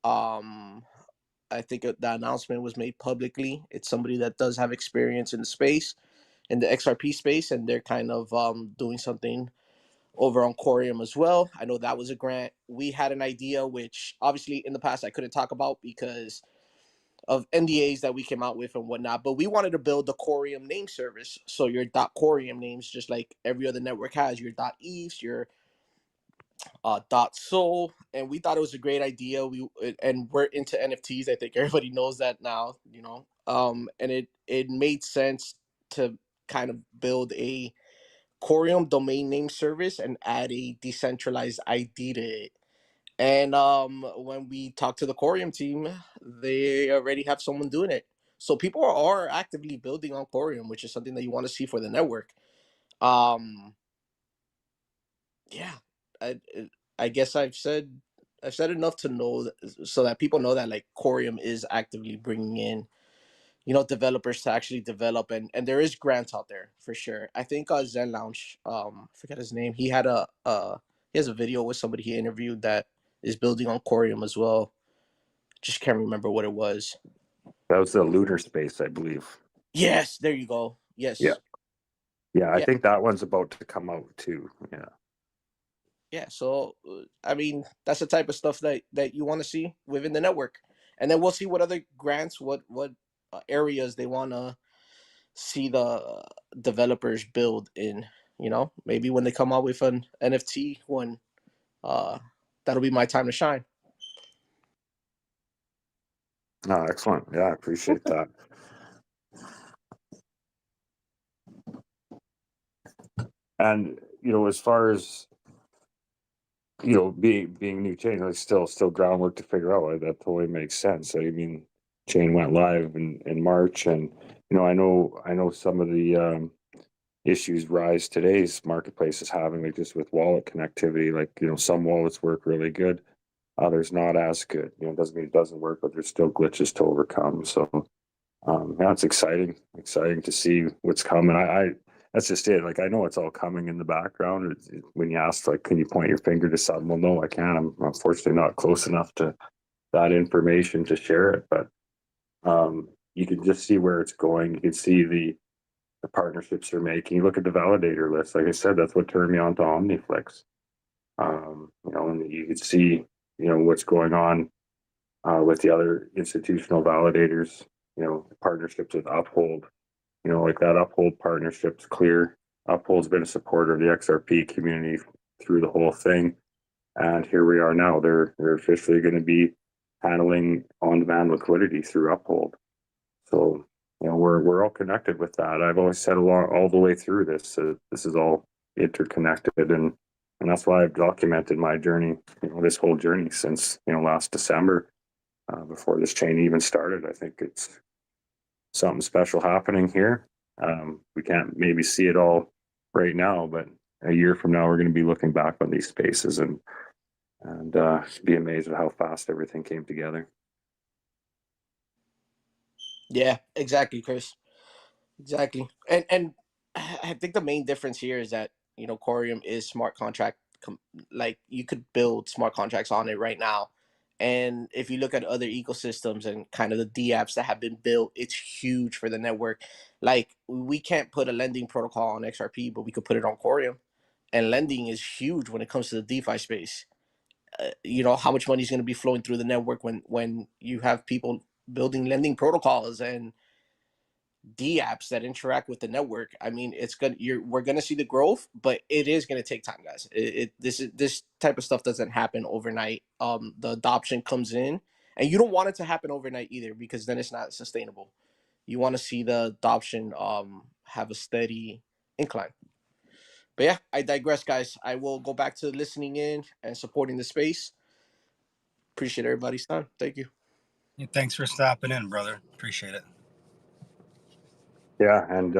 I think the announcement was made publicly. It's somebody that does have experience in the space, in the XRP space, and they're kind of doing something over on Corium as well. I know that was a grant. We had an idea, which obviously in the past I couldn't talk about because of NDAs that we came out with and whatnot, but we wanted to build the Corium name service. So your .corium names, just like every other network has, your .eth, your .sol, and we thought it was a great idea. And we're into NFTs. I think everybody knows that now, you know. And it made sense to kind of build a Corium domain name service and add a decentralized ID to it. And when we talked to the Corium team, they already have someone doing it. So people are actively building on Corium, which is something that you want to see for the network. Yeah, I I guess I've said enough to know so that people know that, like, Corium is actively bringing in, you know, developers to actually develop, and there is grants out there for sure. I think Zen Lounge, I forget his name. He has a video with somebody he interviewed that is building on Corium as well. Just can't remember what it was. That was the lunar space, I believe. Yes, there you go. Yes. Yeah. I Yeah. think that one's about to come out too. Yeah. Yeah, so I mean, that's the type of stuff that you want to see within the network, and then we'll see what other grants, what areas they want to see the developers build in. You know, maybe when they come out with an NFT one, uh, that'll be my time to shine. Oh, excellent. Yeah, I appreciate that. And as far as being new chain, like still groundwork to figure out. That totally makes sense. I mean, chain went live in March, and I know some of the issues Rise today's marketplace is having, like just with wallet connectivity. Like some wallets work really good, others not as good. It doesn't mean it doesn't work, but there's still glitches to overcome. So that's exciting to see what's coming. I that's just it. Like I know it's all coming in the background. When you ask, like, can you point your finger to something? Well, no, I can't. I'm unfortunately not close enough to that information to share it. But you can just see where it's going. You can see the partnerships they're making. You look at the validator list. Like I said, that's what turned me on to OmniFlix. And you can see what's going on with the other institutional validators. Partnerships with Uphold. Like that Uphold partnership's clear. Uphold's been a supporter of the XRP community through the whole thing, and here we are now. They're officially going to be handling on-demand liquidity through Uphold. So we're all connected with that. I've always said all the way through this. This is all interconnected, and that's why I've documented my journey. This whole journey since last December, before this chain even started. I think it's something special happening here. We can't maybe see it all right now, but a year from now, we're going to be looking back on these spaces and be amazed at how fast everything came together. Yeah, exactly, Chris. Exactly. And I think the main difference here is that, Corium is smart contract. Like you could build smart contracts on it right now. And if you look at other ecosystems and kind of the D apps that have been built, it's huge for the network. Like we can't put a lending protocol on XRP, but we could put it on Corium. And lending is huge when it comes to the DeFi space. How much money is going to be flowing through the network when you have people building lending protocols and D apps that interact with the network. I mean, we're gonna see the growth, but it is gonna take time, guys. This type of stuff doesn't happen overnight. The adoption comes in, and you don't want it to happen overnight either, because then it's not sustainable. You want to see the adoption have a steady incline. But yeah, I digress, guys. I will go back to listening in and supporting the space. Appreciate everybody's time. Thank you. Yeah, thanks for stopping in, brother. Appreciate it. Yeah, and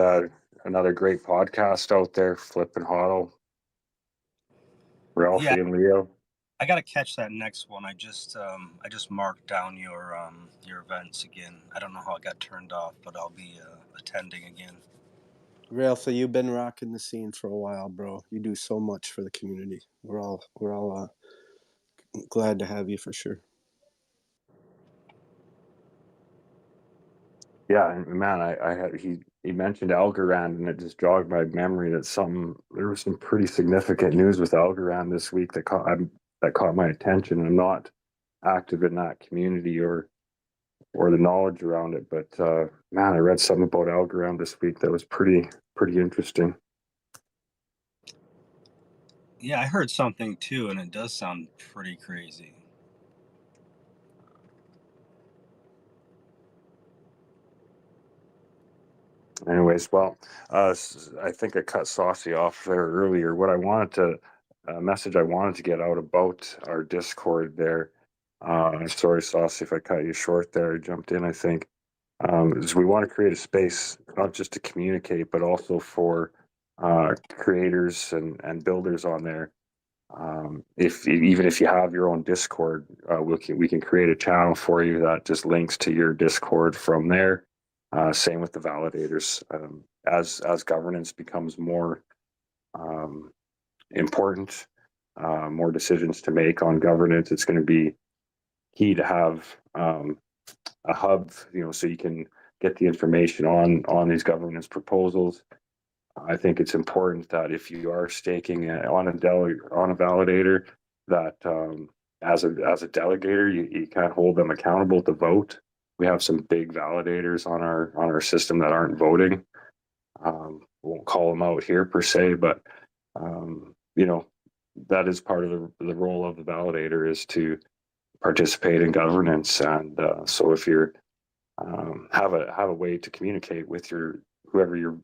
another great podcast out there, Flippin' Hodl. Ralphie and Leo. I gotta catch that next one. I just marked down your events again. I don't know how it got turned off, but I'll be attending again. Ralph, you've been rocking the scene for a while, bro. You do so much for the community. We're all glad to have you for sure. Yeah, and man, I had he mentioned Algorand, and it just jogged my memory that there was some pretty significant news with Algorand this week that caught my attention. I'm not active in that community or the knowledge around it, but man, I read something about Algorand this week that was pretty interesting. Yeah, I heard something too, and it does sound pretty crazy. Anyways, well, I think I cut Saucy off there earlier. What I wanted to message I wanted to get out about our Discord there. Sorry, Saucy, if I cut you short there. I jumped in, I think. Is we want to create a space not just to communicate, but also for creators and builders on there. Even if you have your own Discord, we can create a channel for you that just links to your Discord from there. Same with the validators. As governance becomes more important, more decisions to make on governance, it's going to be key to have a hub, so you can get the information on these governance proposals. I think it's important that if you are staking on a validator, that as a delegator, you can't hold them accountable to vote. We have some big validators on our system that aren't voting. Won't call them out here per se, but that is part of the role of the validator, is to participate in governance. And so if you're have a way to communicate with whoever you're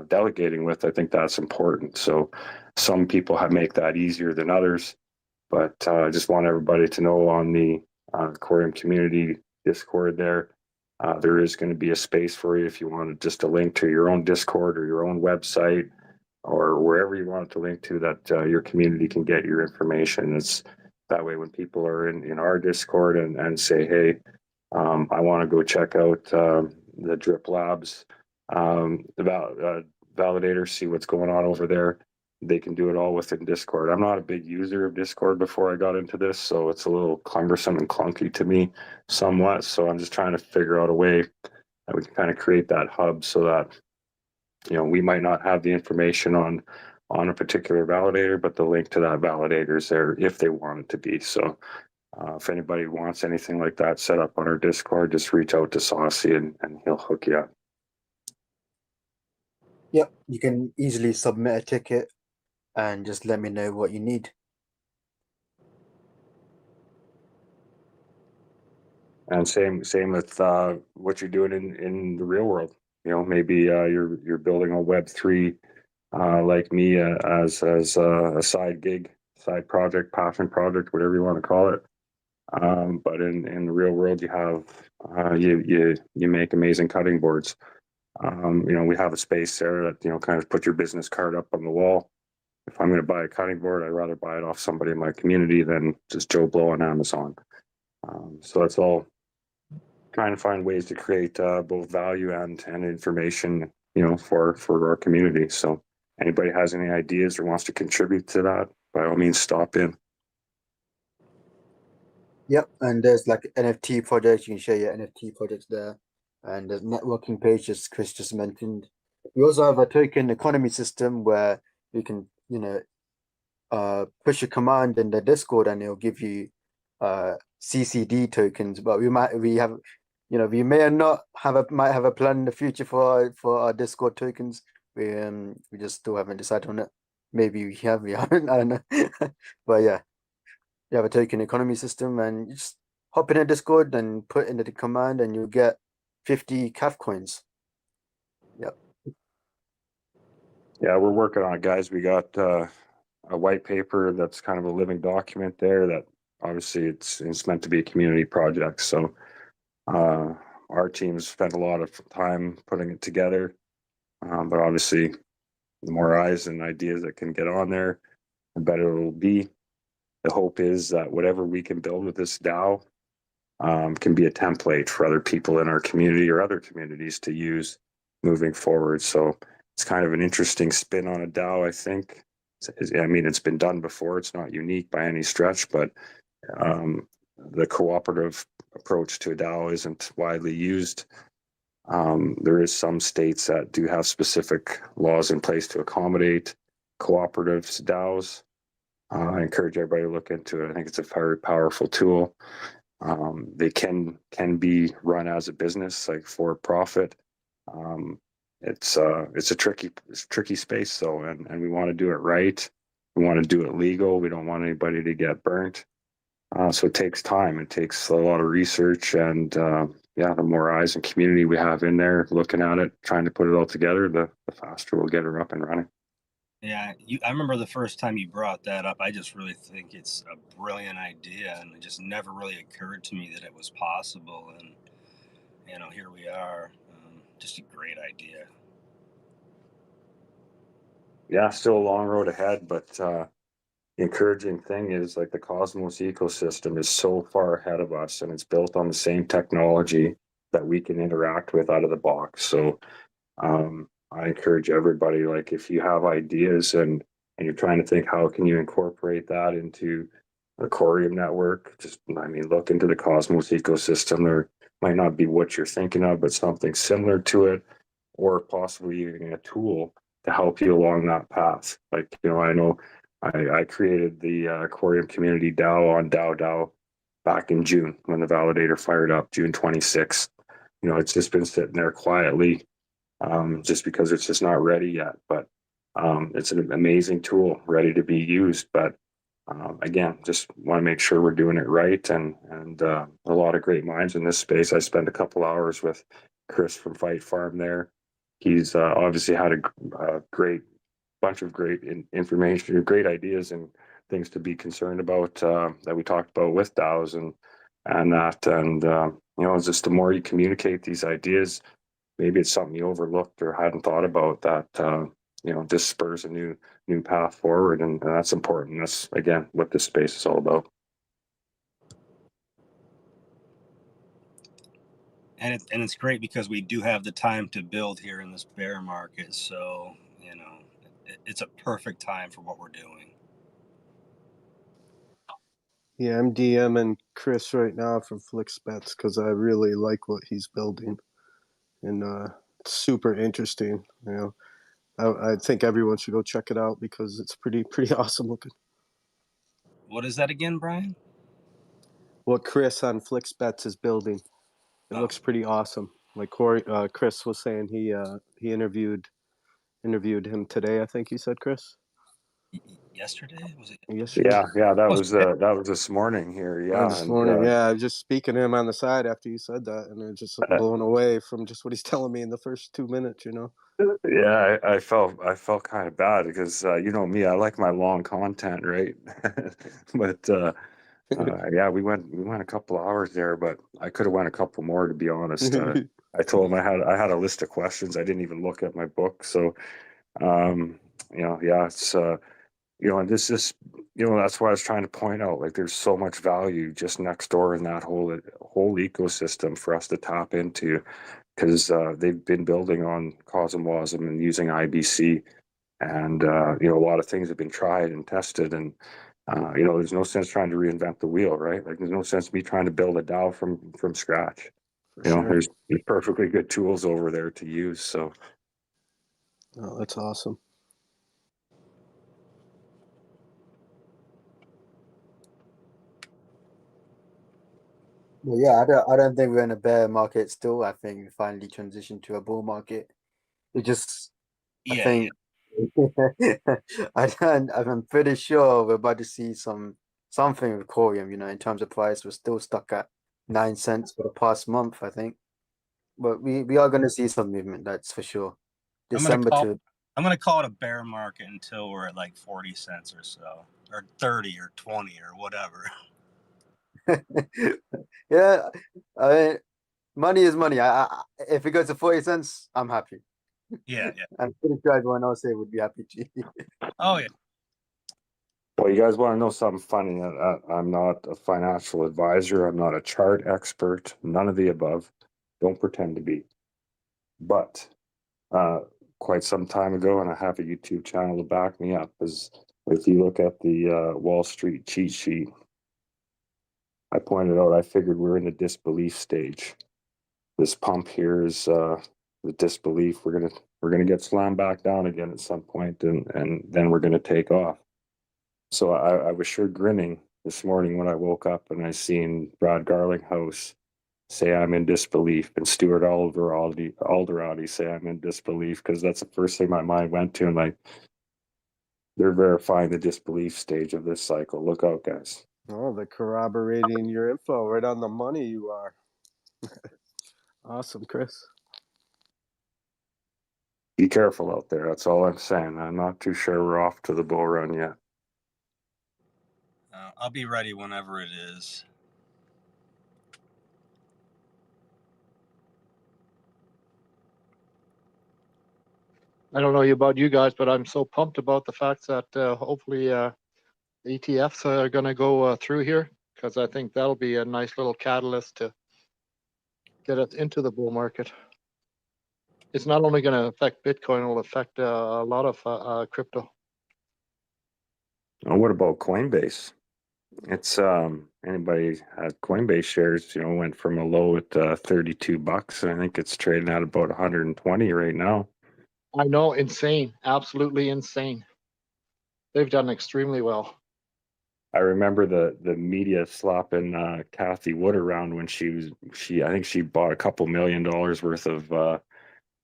delegating with, I think that's important. So some people make that easier than others, but I just want everybody to know on the Corium community Discord there is going to be a space for you if you want just a link to your own Discord or your own website or wherever you want it to link to that your community can get your information. It's that way when people are in our Discord and say, hey, I want to go check out the Drip Labs validator, see what's going on over there. They can do it all within Discord. I'm not a big user of Discord before I got into this, so it's a little cumbersome and clunky to me somewhat. So I'm just trying to figure out a way that we can kind of create that hub so that, you know, we might not have the information on a particular validator, but the link to that validator is there if they want it to be. So if anybody wants anything like that set up on our Discord, just reach out to Saucy and he'll hook you up. Yep, you can easily submit a ticket and just let me know what you need. And same with what you're doing in the real world. You know, maybe you're building a Web3 like me as a side gig, side project, passion project, whatever you want to call it. But in the real world, you have you make amazing cutting boards. You know, we have a space there that, you know, kind of put your business card up on the wall. If I'm going to buy a cutting board, I'd rather buy it off somebody in my community than just Joe Blow on Amazon. So that's all. Trying to find ways to create both value and information, you know, for our community. So anybody has any ideas or wants to contribute to that, by all means, stop in. Yep, and there's like NFT projects. You can share your NFT projects there, and there's networking page, as Chris just mentioned. We also have a token economy system where you can, you know, push a command in the Discord and it'll give you CCD tokens. But we have, you know, we may or not might have a plan in the future for our Discord tokens. We just still haven't decided on it. Maybe we haven't. I don't know. But yeah. You have a token economy system and you just hop in a Discord and put in the command and you'll get 50 CAF coins. Yep. Yeah, we're working on it, guys. We got a white paper that's kind of a living document there that obviously it's meant to be a community project. So our teams spent a lot of time putting it together. But obviously the more eyes and ideas that can get on there, the better it will be. The hope is that whatever we can build with this DAO can be a template for other people in our community or other communities to use moving forward. So it's kind of an interesting spin on a DAO, I think. I mean, it's been done before. It's not unique by any stretch, but the cooperative approach to a DAO isn't widely used. There is some states that do have specific laws in place to accommodate cooperatives, DAOs. I encourage everybody to look into it. I think it's a very powerful tool. They can be run as a business, like for profit. It's a tricky space though, and we want to do it right. We want to do it legal. We don't want anybody to get burnt. So it takes time. It takes a lot of research, and yeah, the more eyes and community we have in there looking at it, trying to put it all together, the faster we'll get her up and running. Yeah, I remember the first time you brought that up. I just really think it's a brilliant idea, and it just never really occurred to me that it was possible. And you know, here we are. Just a great idea. Yeah, still a long road ahead, but the encouraging thing is like the Cosmos ecosystem is so far ahead of us, and it's built on the same technology that we can interact with out of the box. So I encourage everybody, like if you have ideas and you're trying to think how can you incorporate that into the Corium network, just look into the Cosmos ecosystem. There might not be what you're thinking of, but something similar to it, or possibly even a tool to help you along that path. Like, you know, I know I created the Corium community DAO on DAO back in June when the validator fired up, June 26th. You know, it's just been sitting there quietly. Just because it's just not ready yet, but it's an amazing tool ready to be used. But again, just want to make sure we're doing it right, and a lot of great minds in this space. I spent a couple hours with Chris from Fight Farm there. he's obviously had a great bunch of great information, great ideas, and things to be concerned about that we talked about with DAOs and that. And you know, it's just the more you communicate these ideas, maybe it's something you overlooked or hadn't thought about that you know, just spurs a new path forward, and that's important. That's again what this space is all about. And it's great because we do have the time to build here in this bear market. So, you know, it's a perfect time for what we're doing. Yeah, I'm DMing Chris right now from FlixBets because I really like what he's building, and it's super interesting. You know, I think everyone should go check it out because it's pretty awesome looking. What is that again, Brian? What Chris on FlixBets is building, it looks pretty awesome. Like Chris was saying, he interviewed him today. I think you said, Chris. Yesterday? Was it? Yesterday? Yeah, that was this morning here. Yeah, This morning, yeah, I was just speaking to him on the side after you said that, and I'm just blown away from just what he's telling me in the first 2 minutes. You know. Yeah, I felt kind of bad because you know me, I like my long content, right? But yeah, we went a couple of hours there, but I could have went a couple more to be honest. I told him I had a list of questions. I didn't even look at my book, so you know, yeah, it's you know, and this is, you know, that's why I was trying to point out, like, there's so much value just next door in that whole ecosystem for us to tap into, because they've been building on Cosmwasm and using IBC, and you know, a lot of things have been tried and tested, and you know, there's no sense trying to reinvent the wheel, right? Like, there's no sense me trying to build a DAO from scratch. For You know, sure. there's perfectly good tools over there to use. So, Oh, that's awesome. Well, yeah, I don't think we're in a bear market still. I think we finally transitioned to a bull market. It just, I Yeah, think, I'm pretty sure we're about to see something with Corium. You know, in terms of price, we're still stuck at 9 cents for the past month, I think. But we are going to see some movement, that's for sure. I'm gonna December call it a bear market until we're at like 40 cents or so, or 30 or 20 or whatever. Yeah, I mean, money is money. If it goes to 40 cents, I'm happy. Yeah. I'm pretty sure everyone else here would be happy too. Oh yeah. well, you guys want to know something funny? I'm not a financial advisor. I'm not a chart expert. None of the above. Don't pretend to be. But quite some time ago, and I have a YouTube channel to back me up, is if you look at the Wall Street cheat sheet, I pointed out, I figured we're in the disbelief stage. This pump here is the disbelief. We're gonna get slammed back down again at some point, and then we're gonna take off. So I was sure grinning this morning when I woke up and I seen Brad Garlinghouse say I'm in disbelief, and Stuart Alderati say I'm in disbelief, because that's the first thing my mind went to. And like, they're verifying the disbelief stage of this cycle. Look out, guys. Oh, they're corroborating your info. Right on the money you are. Awesome, Chris. Be careful out there. That's all I'm saying. I'm not too sure we're off to the bull run yet. I'll be ready whenever it is. I don't know about you guys, but I'm so pumped about the fact that hopefully ETFs are going to go through here, because I think that'll be a nice little catalyst to get us into the bull market. It's not only going to affect Bitcoin, it'll affect a lot of crypto. Oh, what about Coinbase? It's anybody had Coinbase shares, you know, went from a low at $32, and I think it's trading at about 120 right now. I know, insane, absolutely insane. They've done extremely well. I remember the media slapping Kathy Wood around when she I think she bought a couple $1 million worth of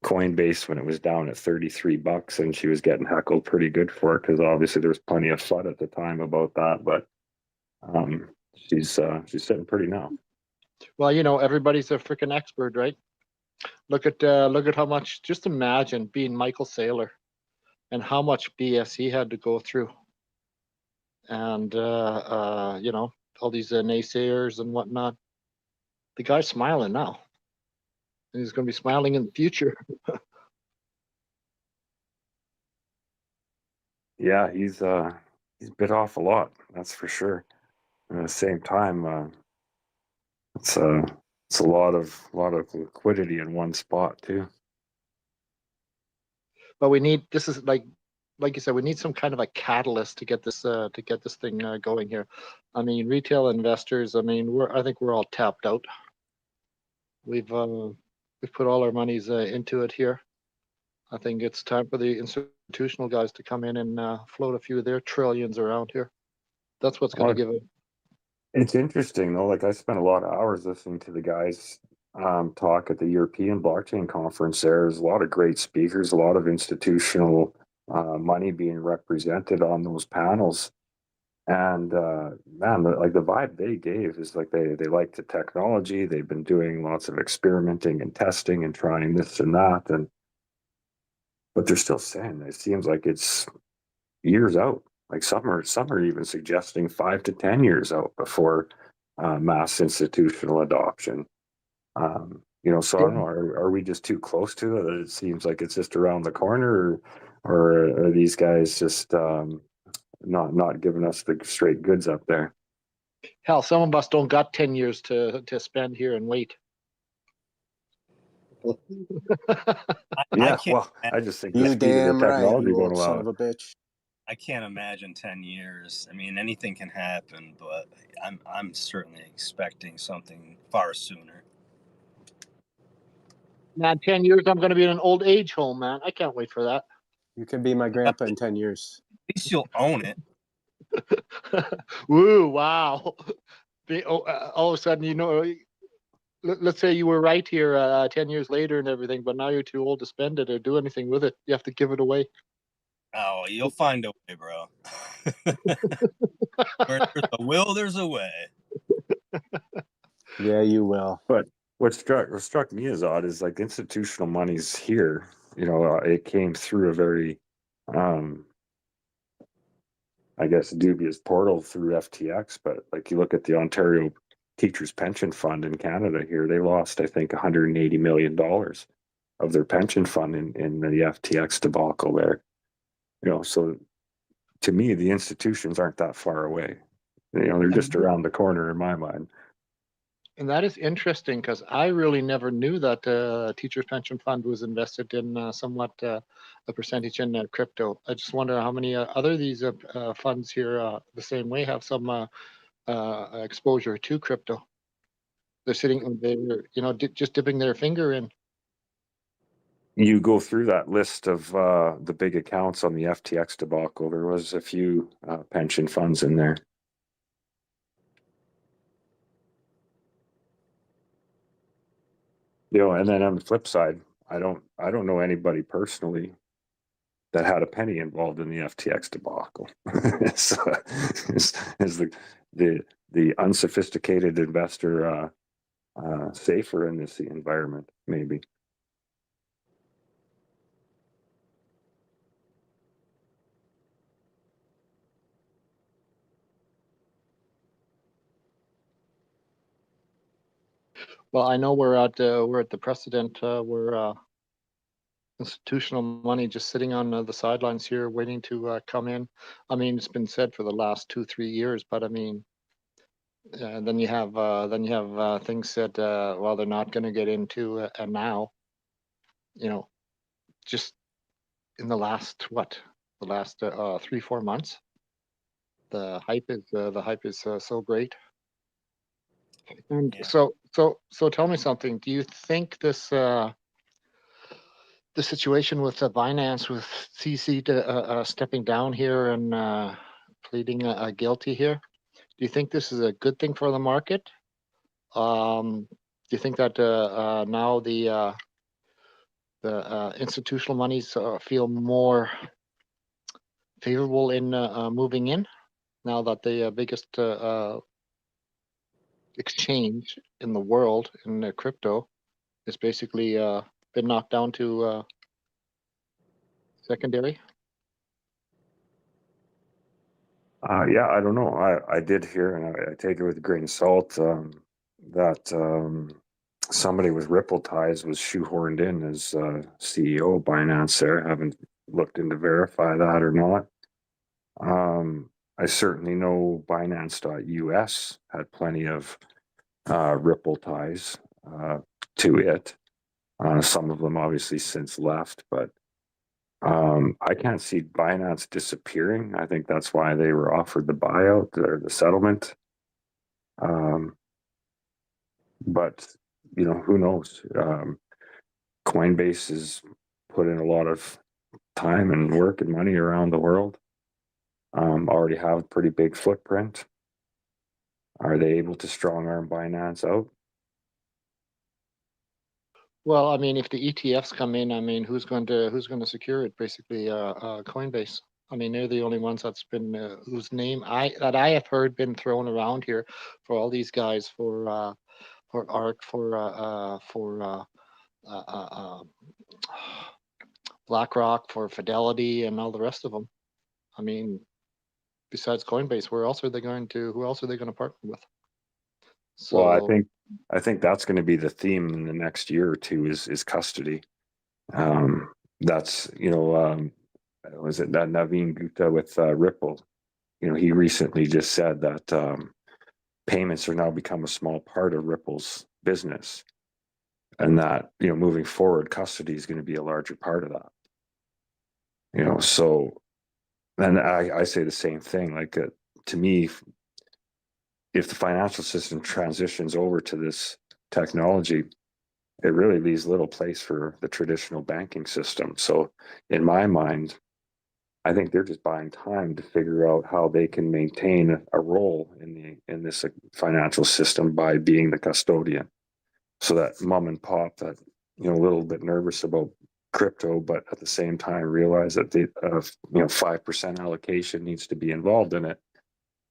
Coinbase when it was down at $33, and she was getting heckled pretty good for it, because obviously there was plenty of FUD at the time about that. But she's sitting pretty now. Well, you know, everybody's a freaking expert, right? Look at how much. Just imagine being Michael Saylor, and how much BS he had to go through, and you know, all these naysayers and whatnot. The guy's smiling now, and he's going to be smiling in the future. Yeah, he's bit off a lot, that's for sure. At the same time, it's a lot of liquidity in one spot too. But we need, this is like you said, we need some kind of a catalyst to get this thing going here. I mean, retail investors. I mean, I think we're all tapped out. We've put all our monies into it here. I think it's time for the institutional guys to come in and float a few of their trillions around here. That's what's going to give it. It's interesting though. Like I spent a lot of hours listening to the guys talk at the European blockchain conference. There's a lot of great speakers, a lot of institutional money being represented on those panels. And man, like the vibe they gave is like they like the technology. They've been doing lots of experimenting and testing and trying this and that, and but they're still saying it seems like it's years out. Like some are even suggesting 5 to 10 years out before mass institutional adoption. You know, so I don't know. Are we just too close to it? It seems like it's just around the corner, or are these guys just not giving us the straight goods up there? Hell, some of us don't got 10 years to spend here and wait. Yeah, well, I just think the You speed of the damn right, technology you won't old son allow of it. a bitch. I can't imagine 10 years. I mean, anything can happen, but I'm certainly expecting something far sooner. Man, 10 years, I'm going to be in an old age home, man. I can't wait for that. You could be my grandpa in 10 years. At least you'll own it. Woo, wow. All of a sudden, you know, let's say you were right here 10 years later and everything, but now you're too old to spend it or do anything with it. You have to give it away. Oh, you'll find a way, bro. Where there's a will, there's a way. Yeah, you will. But what struck me as odd is like institutional money's here. You know, it came through a very, I guess, dubious portal through FTX. But like you look at the Ontario Teachers Pension Fund in Canada here, they lost, I think, $180 million of their pension fund in the FTX debacle there. You know, so to me, the institutions aren't that far away. You know, they're just around the corner in my mind. And that is interesting because I really never knew that Teachers Pension Fund was invested in somewhat a percentage in crypto. I just wonder how many other these funds here the same way have some exposure to crypto. They're you know, just dipping their finger in. You go through that list of the big accounts on the FTX debacle. There was a few pension funds in there. You know, and then on the flip side, I don't know anybody personally that had a penny involved in the FTX debacle. So, is the unsophisticated investor safer in this environment? Maybe. Well, I know we're at the precedent where institutional money just sitting on the sidelines here, waiting to come in. I mean, it's been said for the last 2-3 years, but I mean, then you have things said. Well, they're not going to get into, and now, you know, just in the last 3-4 months, the hype is so great. And Yeah. so tell me something. Do you think this the situation with Binance, with CC stepping down here and pleading guilty here, do you think this is a good thing for the market? Do you think that now the institutional monies feel more favorable in moving in now that the biggest exchange in the world in crypto is basically been knocked down to secondary? Yeah, I don't know. I did hear, and I take it with a grain of salt, that somebody with Ripple ties was shoehorned in as CEO of Binance there. Haven't looked in to verify that or not. I certainly know Binance.us had plenty of Ripple ties to it. Some of them obviously since left, but I can't see Binance disappearing. I think that's why they were offered the buyout or the settlement. But who knows? Coinbase has put in a lot of time and work and money around the world. Already have a pretty big footprint. Are they able to strong arm Binance out? Well, I mean, if the ETFs come in, I mean, who's going to secure it? Basically, Coinbase. I mean, they're the only ones that's been whose name I have heard been thrown around here for all these guys for ARK for BlackRock, for Fidelity, and all the rest of them. I mean, besides Coinbase, who else are they going to partner with? So, Well, I think that's going to be the theme in the next year or two is custody. That's was it that Naveen Gupta with Ripple? He recently just said that payments are now become a small part of Ripple's business, and that moving forward, custody is going to be a larger part of that. So, and I say the same thing. Like to me, if the financial system transitions over to this technology, it really leaves little place for the traditional banking system. So in my mind, I think they're just buying time to figure out how they can maintain a role in this financial system by being the custodian. So that mom and pop that a little bit nervous about crypto, but at the same time realize that the 5% allocation needs to be involved in it.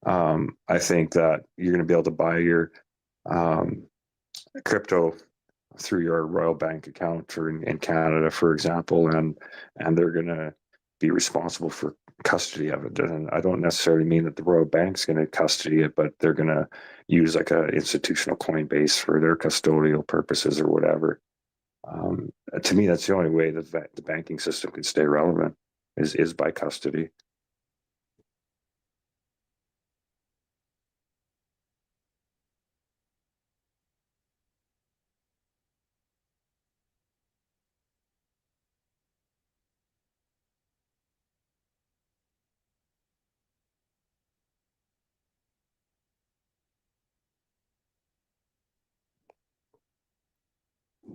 I think that you're going to be able to buy your crypto through your Royal Bank account in Canada, for example, and they're going to be responsible for custody of it. And I don't necessarily mean that the Royal Bank's going to custody it, but they're going to use like a institutional Coinbase for their custodial purposes or whatever. To me, that's the only way that the banking system can stay relevant is by custody.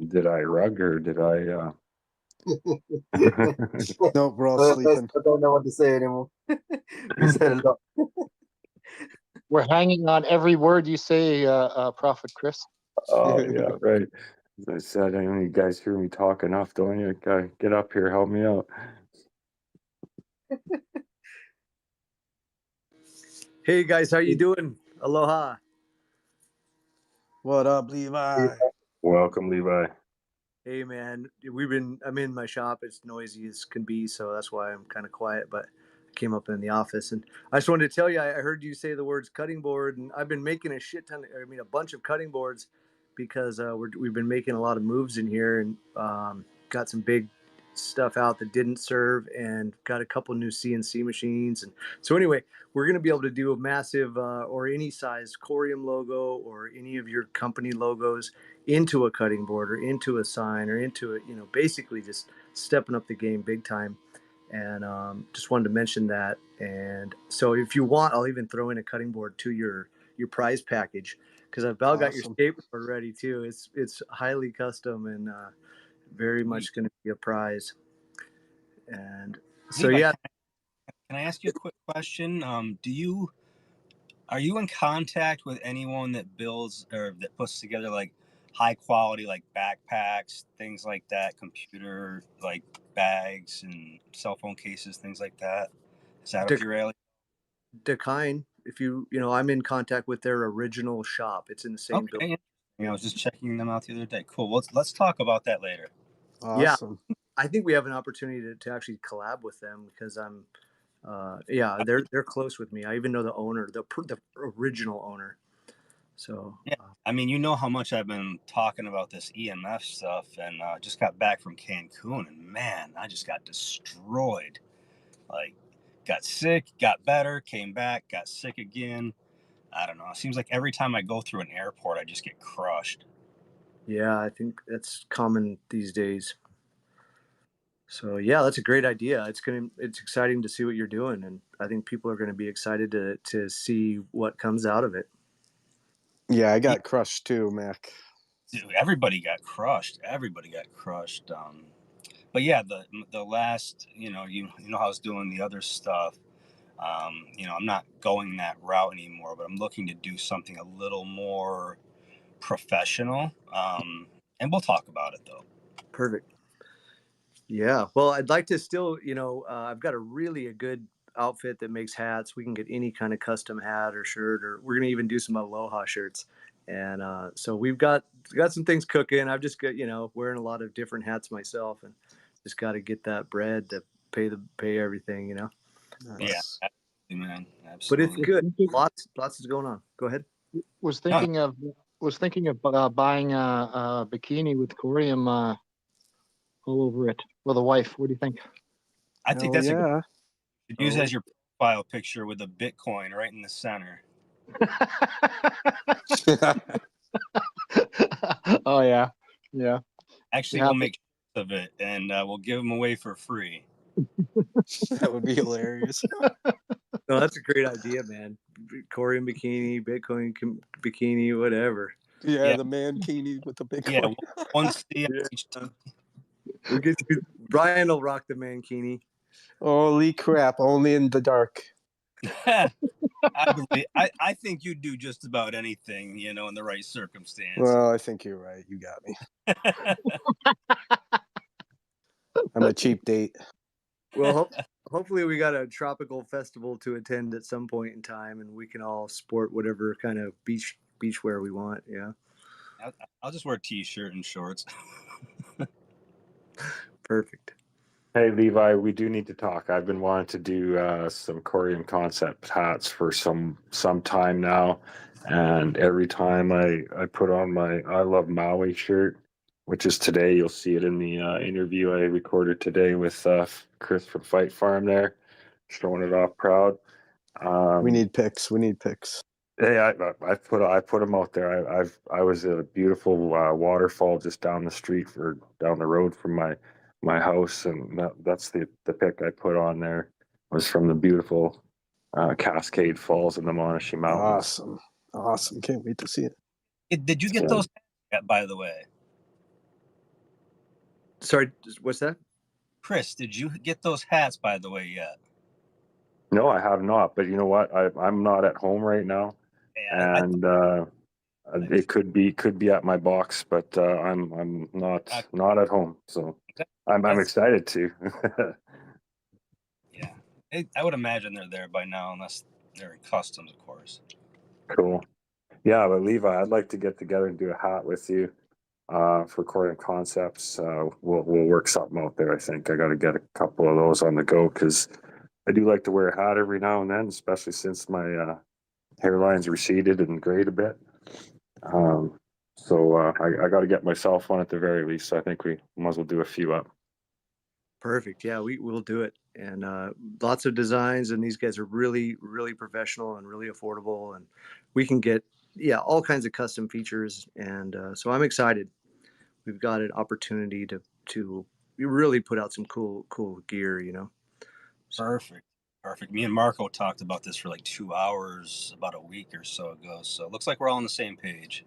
Did I rug or did I? No, we're all sleeping. I don't know what to say anymore. We said a lot. we're hanging on every word you say, Prophet Chris. Oh yeah, right. As I said, I know you guys hear me talk enough, don't you? Get up here, help me out. Hey guys, how you doing? Aloha. What up, Levi? Welcome, Levi. Hey man, I'm in my shop. It's noisy as can be, so that's why I'm kind of quiet, but I came up in the office and I just wanted to tell you, I heard you say the words cutting board, and I've been making a bunch of cutting boards because we've been making a lot of moves in here and got some big stuff out that didn't serve and got a couple new CNC machines. And so anyway, we're going to be able to do a massive or any size Corium logo or any of your company logos into a cutting board or into a sign or into basically just stepping up the game big time. And just wanted to mention that. And so if you want, I'll even throw in a cutting board to your prize package, because I've about got your skateboard ready too. It's highly custom and very much going to be a prize. And so Levi, yeah, can I ask you a quick question? Are you in contact with anyone that builds or that puts together like high quality like backpacks, things like that, computer like bags and cell phone cases, things like that? Is that up your alley? Dakine, if I'm in contact with their original shop. It's in the same building. I was just checking them out the other day. Cool. Let's talk about that later. Awesome. I think we have an opportunity to actually collab with them because they're close with me. I even know the owner, the original owner. So Yeah, I mean, you know how much I've been talking about this EMF stuff, and just got back from Cancun, and man, I just got destroyed. Like, got sick, got better, came back, got sick again. I don't know. It seems like every time I go through an airport, I just get crushed. yeah, I think that's common these days. So yeah, that's a great idea. It's exciting to see what you're doing, and I think people are gonna be excited to see what comes out of it. Yeah, I got crushed too, Mac. Dude, everybody got crushed. Everybody got crushed. But yeah, the last, you know how I was doing the other stuff. I'm not going that route anymore, but I'm looking to do something a little more professional. And we'll talk about it though. Perfect. Yeah. Well, I'd like to still, I've got a good outfit that makes hats. We can get any kind of custom hat or shirt, or we're gonna even do some Aloha shirts. And so we've got some things cooking. I've just got, wearing a lot of different hats myself, and just got to get that bread to pay everything, Yeah, Nice. absolutely, man. But it's Absolutely. good. Lots is going on. Go ahead. Was thinking of buying a bikini with corium all over it with a wife. What do you think? I think Hell that's a good. yeah. You use Oh. as your profile picture with a Bitcoin right in the center. Oh yeah, yeah. Actually, Yeah. we'll make of it, and we'll give them away for free. That would be hilarious. No, that's a great idea, man. Corium bikini, Bitcoin bikini, whatever. Yeah, Yeah. the mankini with the big Yeah, one. one C Yeah. each. We'll get you. Brian will rock the mankini. Holy crap, only in the dark. I think you'd do just about anything, in the right circumstance. Well, I think you're right. You got me. I'm a cheap date. Well, hopefully we got a tropical festival to attend at some point in time, and we can all sport whatever kind of beach wear we want. Yeah. I'll just wear a t-shirt and shorts. Perfect. Hey Levi, we do need to talk. I've been wanting to do some Korean concept hats for some time now, and every time I put on my I Love Maui shirt, which is today, you'll see it in the interview I recorded today with Chris from Fight Farm there, showing it off proud. We need pics. We need pics. Hey, I put them out there. I was at a beautiful waterfall just down the road from my house, and that's the pic I put on there was from the beautiful Cascade Falls in the Monashi Mountains. Awesome. Can't wait to see it. Did you get those yet, by the way? Sorry, what's that? Chris, did you get those hats, by the way, yet? No, I have not. But you know what? I'm not at home right now, and it could be at my box, but I'm not at home, so I'm excited to. Yeah, I would imagine they're there by now, unless they're in customs, of course. Cool. Yeah, but Levi, I'd like to get together and do a hat with you for Korean Concepts. We'll work something out there. I think I got to get a couple of those on the go because I do like to wear a hat every now and then, especially since my hairline's receded and grayed a bit. So I got to get myself one at the very least. So I think we might as well do a few up. Perfect. Yeah, we'll do it. And lots of designs, and these guys are really, really professional and really affordable. And we can get, all kinds of custom features. And so I'm excited. We've got an opportunity to really put out some cool gear, Perfect. Me and Marco talked about this for like 2 hours about a week or so ago. So it looks like we're all on the same page.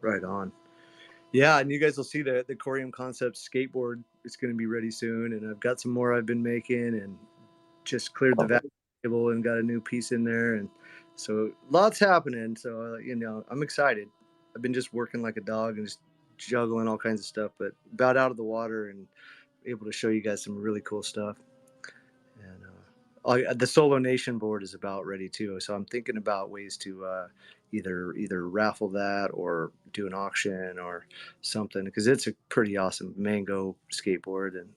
Right on. Yeah, and you guys will see the Corium Concepts skateboard. It's going to be ready soon, and I've got some more I've been making, and just cleared the vacuum table and got a new piece in there, and so lots happening. So I'm excited. I've been just working like a dog and just juggling all kinds of stuff, but about out of the water and able to show you guys some really cool stuff. And the Solo Nation board is about ready too. So I'm thinking about ways to either raffle that or do an auction or something, because it's a pretty awesome mango skateboard. And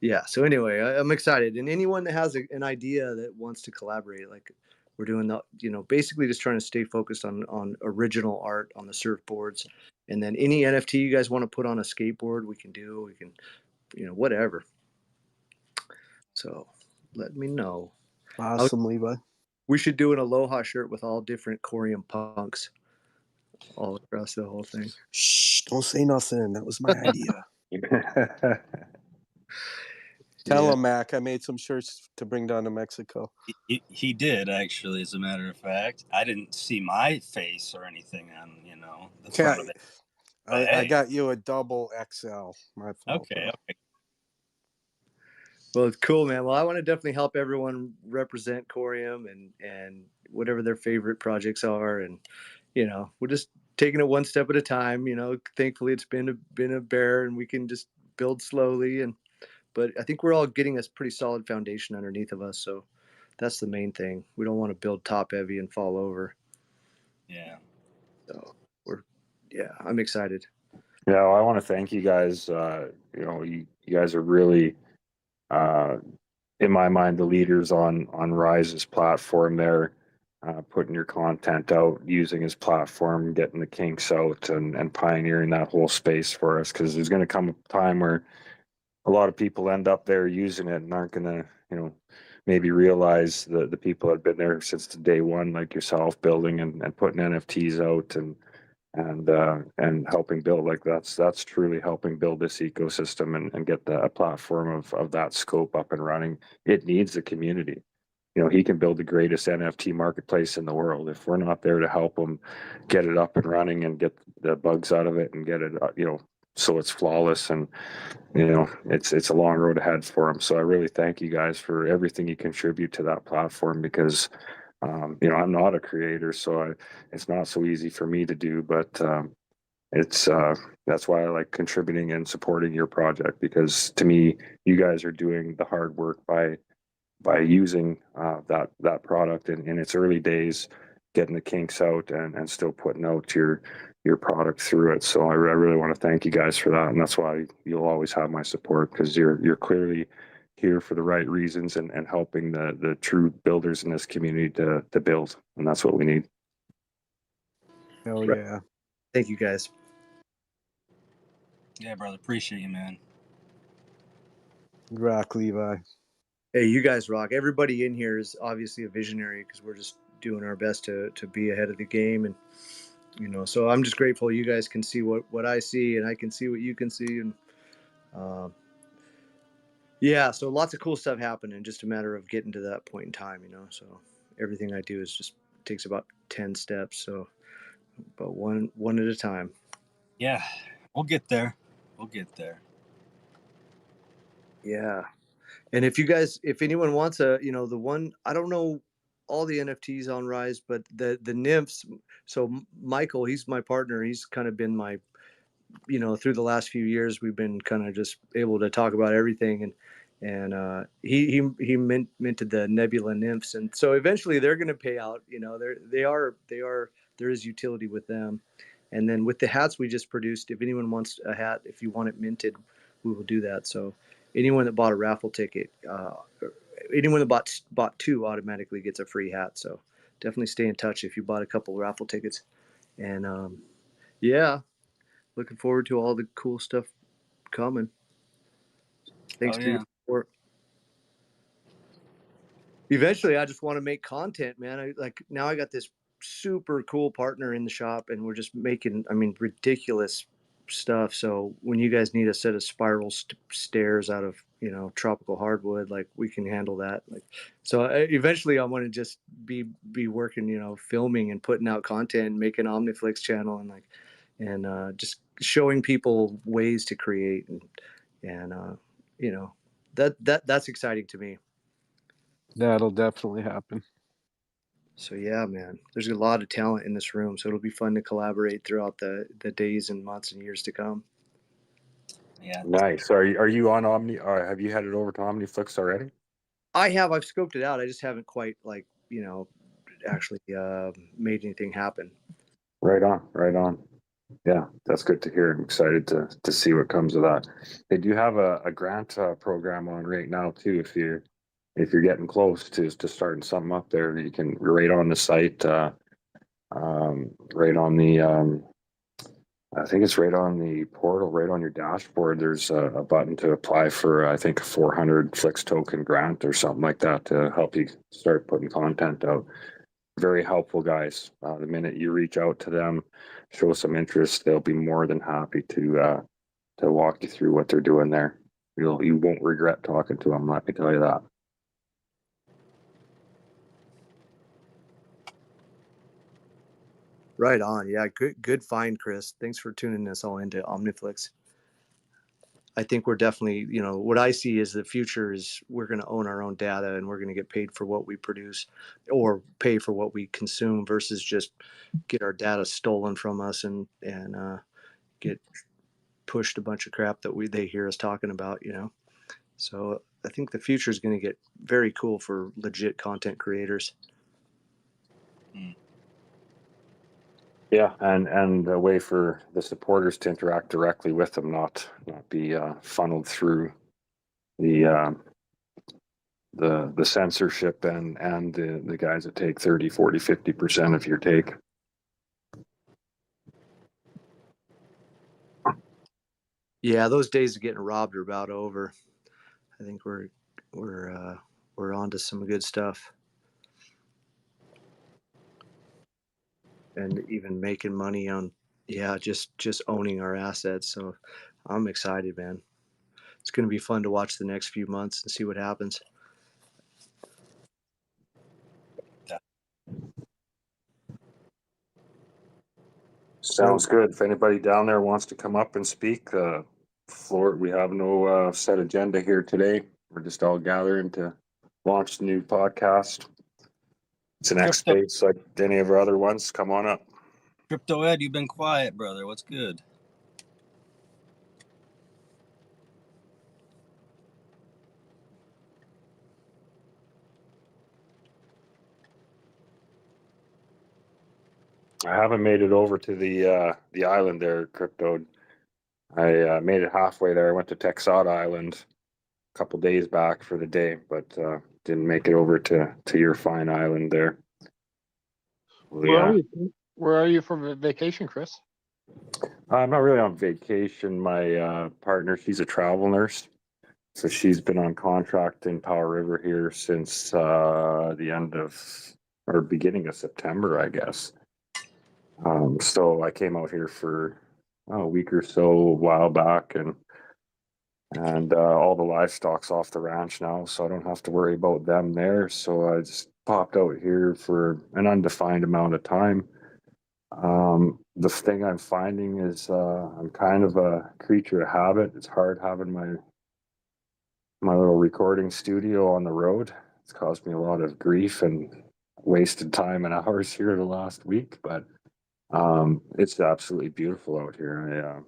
yeah, so anyway, I'm excited. And anyone that has an idea that wants to collaborate, like we're doing the, basically just trying to stay focused on original art on the surfboards. And then any NFT you guys want to put on a skateboard, we can do. We can, whatever. So let me know. Awesome, Levi. We should do an Aloha shirt with all different Corium punks all across the whole thing. Shh, don't say nothing. That was my idea. Tell him, Mac, I made some shirts to bring down to Mexico. He did, actually, as a matter of fact. I didn't see my face or anything on, the front of it. I got you a double XL. My fault. Okay. Well, it's cool, man. Well, I want to definitely help everyone represent Corium and whatever their favorite projects are. And, we're just taking it one step at a time. Thankfully it's been a bear, and we can just build slowly. But I think we're all getting a pretty solid foundation underneath of us. So that's the main thing. We don't want to build top heavy and fall over. Yeah. So I'm excited. Yeah, well, I want to thank you guys. You guys are really, in my mind, the leaders on Rise's platform there, putting your content out, using his platform, getting the kinks out, and pioneering that whole space for us. Because there's going to come a time where a lot of people end up there using it and aren't going to, maybe realize the people that have been there since the day one, like yourself, building and putting NFTs out and helping build. Like that's truly helping build this ecosystem and get a platform of that scope up and running. It needs the community. He can build the greatest NFT marketplace in the world. If we're not there to help him get it up and running and get the bugs out of it and get it, so it's flawless, and it's a long road ahead for him. So I really thank you guys for everything you contribute to that platform, because I'm not a creator, so it's not so easy for me to do, but that's why I like contributing and supporting your project, because to me, you guys are doing the hard work by using that product in its early days, getting the kinks out and still putting out your product through it. So I really want to thank you guys for that, and that's why you'll always have my support, because you're clearly here for the right reasons and helping the true builders in this community to build, and that's what we need. Hell yeah. Thank you, guys. Yeah, brother. Appreciate you, man. Rock, Levi. Hey, you guys rock. Everybody in here is obviously a visionary, because we're just doing our best to be ahead of the game. And, so I'm just grateful you guys can see what I see, and I can see what you can see. And, so lots of cool stuff happening, just a matter of getting to that point in time, so everything I do takes about 10 steps. So, but one at a time. Yeah, we'll get there. Yeah. And if anyone wants the one, I don't know all the NFTs on Rise, but the nymphs. So Michael, he's my partner. He's kind of been my, through the last few years, we've been kind of just able to talk about everything. And he minted the Nebula nymphs. And so eventually they're going to pay out, there is utility with them. And then with the hats we just produced, if anyone wants a hat, if you want it minted, we will do that. So anyone that bought a raffle ticket, anyone that bought 2 automatically gets a free hat. So definitely stay in touch if you bought a couple of raffle tickets. And looking forward to all the cool stuff coming. Thanks to your support. Eventually, I just want to make content, man. Now I got this super cool partner in the shop, and we're just making, ridiculous stuff. So when you guys need a set of spiral stairs out of tropical hardwood, like, we can handle that. So eventually I want to just be working, filming and putting out content, making Omniflix channel, and just showing people ways to create, and that's exciting to me. That'll definitely happen. So yeah, man, there's a lot of talent in this room, so it'll be fun to collaborate throughout the days and months and years to come. Yeah. Nice. Are you on Omni, or have you headed over to Omniflix already? I've scoped it out. I just haven't quite actually made anything happen. Right on, right on. Yeah, that's good to hear. I'm excited to see what comes of that. They do have a grant program on right now too. If you're getting close to starting something up there, you can right on the site, right on the I think it's right on the portal, right on your dashboard. There's a button to apply for, I think, a 400 Flix token grant or something like that to help you start putting content out. Very helpful, guys. The minute you reach out to them, show some interest, they'll be more than happy to walk you through what they're doing there. You won't regret talking to them. Let me tell you that. Right on. Yeah, good find, Chris. Thanks for tuning us all into Omniflix. I think we're definitely, what I see is the future is we're going to own our own data and we're going to get paid for what we produce or pay for what we consume versus just get our data stolen from us and get pushed a bunch of crap that they hear us talking about, So I think the future is going to get very cool for legit content creators. Yeah, and a way for the supporters to interact directly with them, not be funneled through the censorship and the guys that take 30, 40, 50% of your take. Yeah, those days of getting robbed are about over. I think we're on to some good stuff. And even making money on just owning our assets. So I'm excited, man. It's going to be fun to watch the next few months and see what happens. Sounds good. If anybody down there wants to come up and speak, floor, we have no set agenda here today. We're just all gathering to launch the new podcast. It's an X space like any of our other ones. Come on up. Crypto Ed, you've been quiet, brother. What's good? I haven't made it over to the island there, Crypto. I made it halfway there. I went to Texada Island a couple days back for the day, but didn't make it over to your fine island there. Where are you? Where are you for vacation, Chris? I'm not really on vacation. My partner, she's a travel nurse, so she's been on contract in Powell River here since the end of or beginning of September, I guess. So I came out here for a week or so a while back, and all the livestock's off the ranch now, so I don't have to worry about them there. So I just popped out here for an undefined amount of time. The thing I'm finding is I'm kind of a creature of habit. It's hard having my little recording studio on the road. It's caused me a lot of grief and wasted time and hours here the last week, but it's absolutely beautiful out here.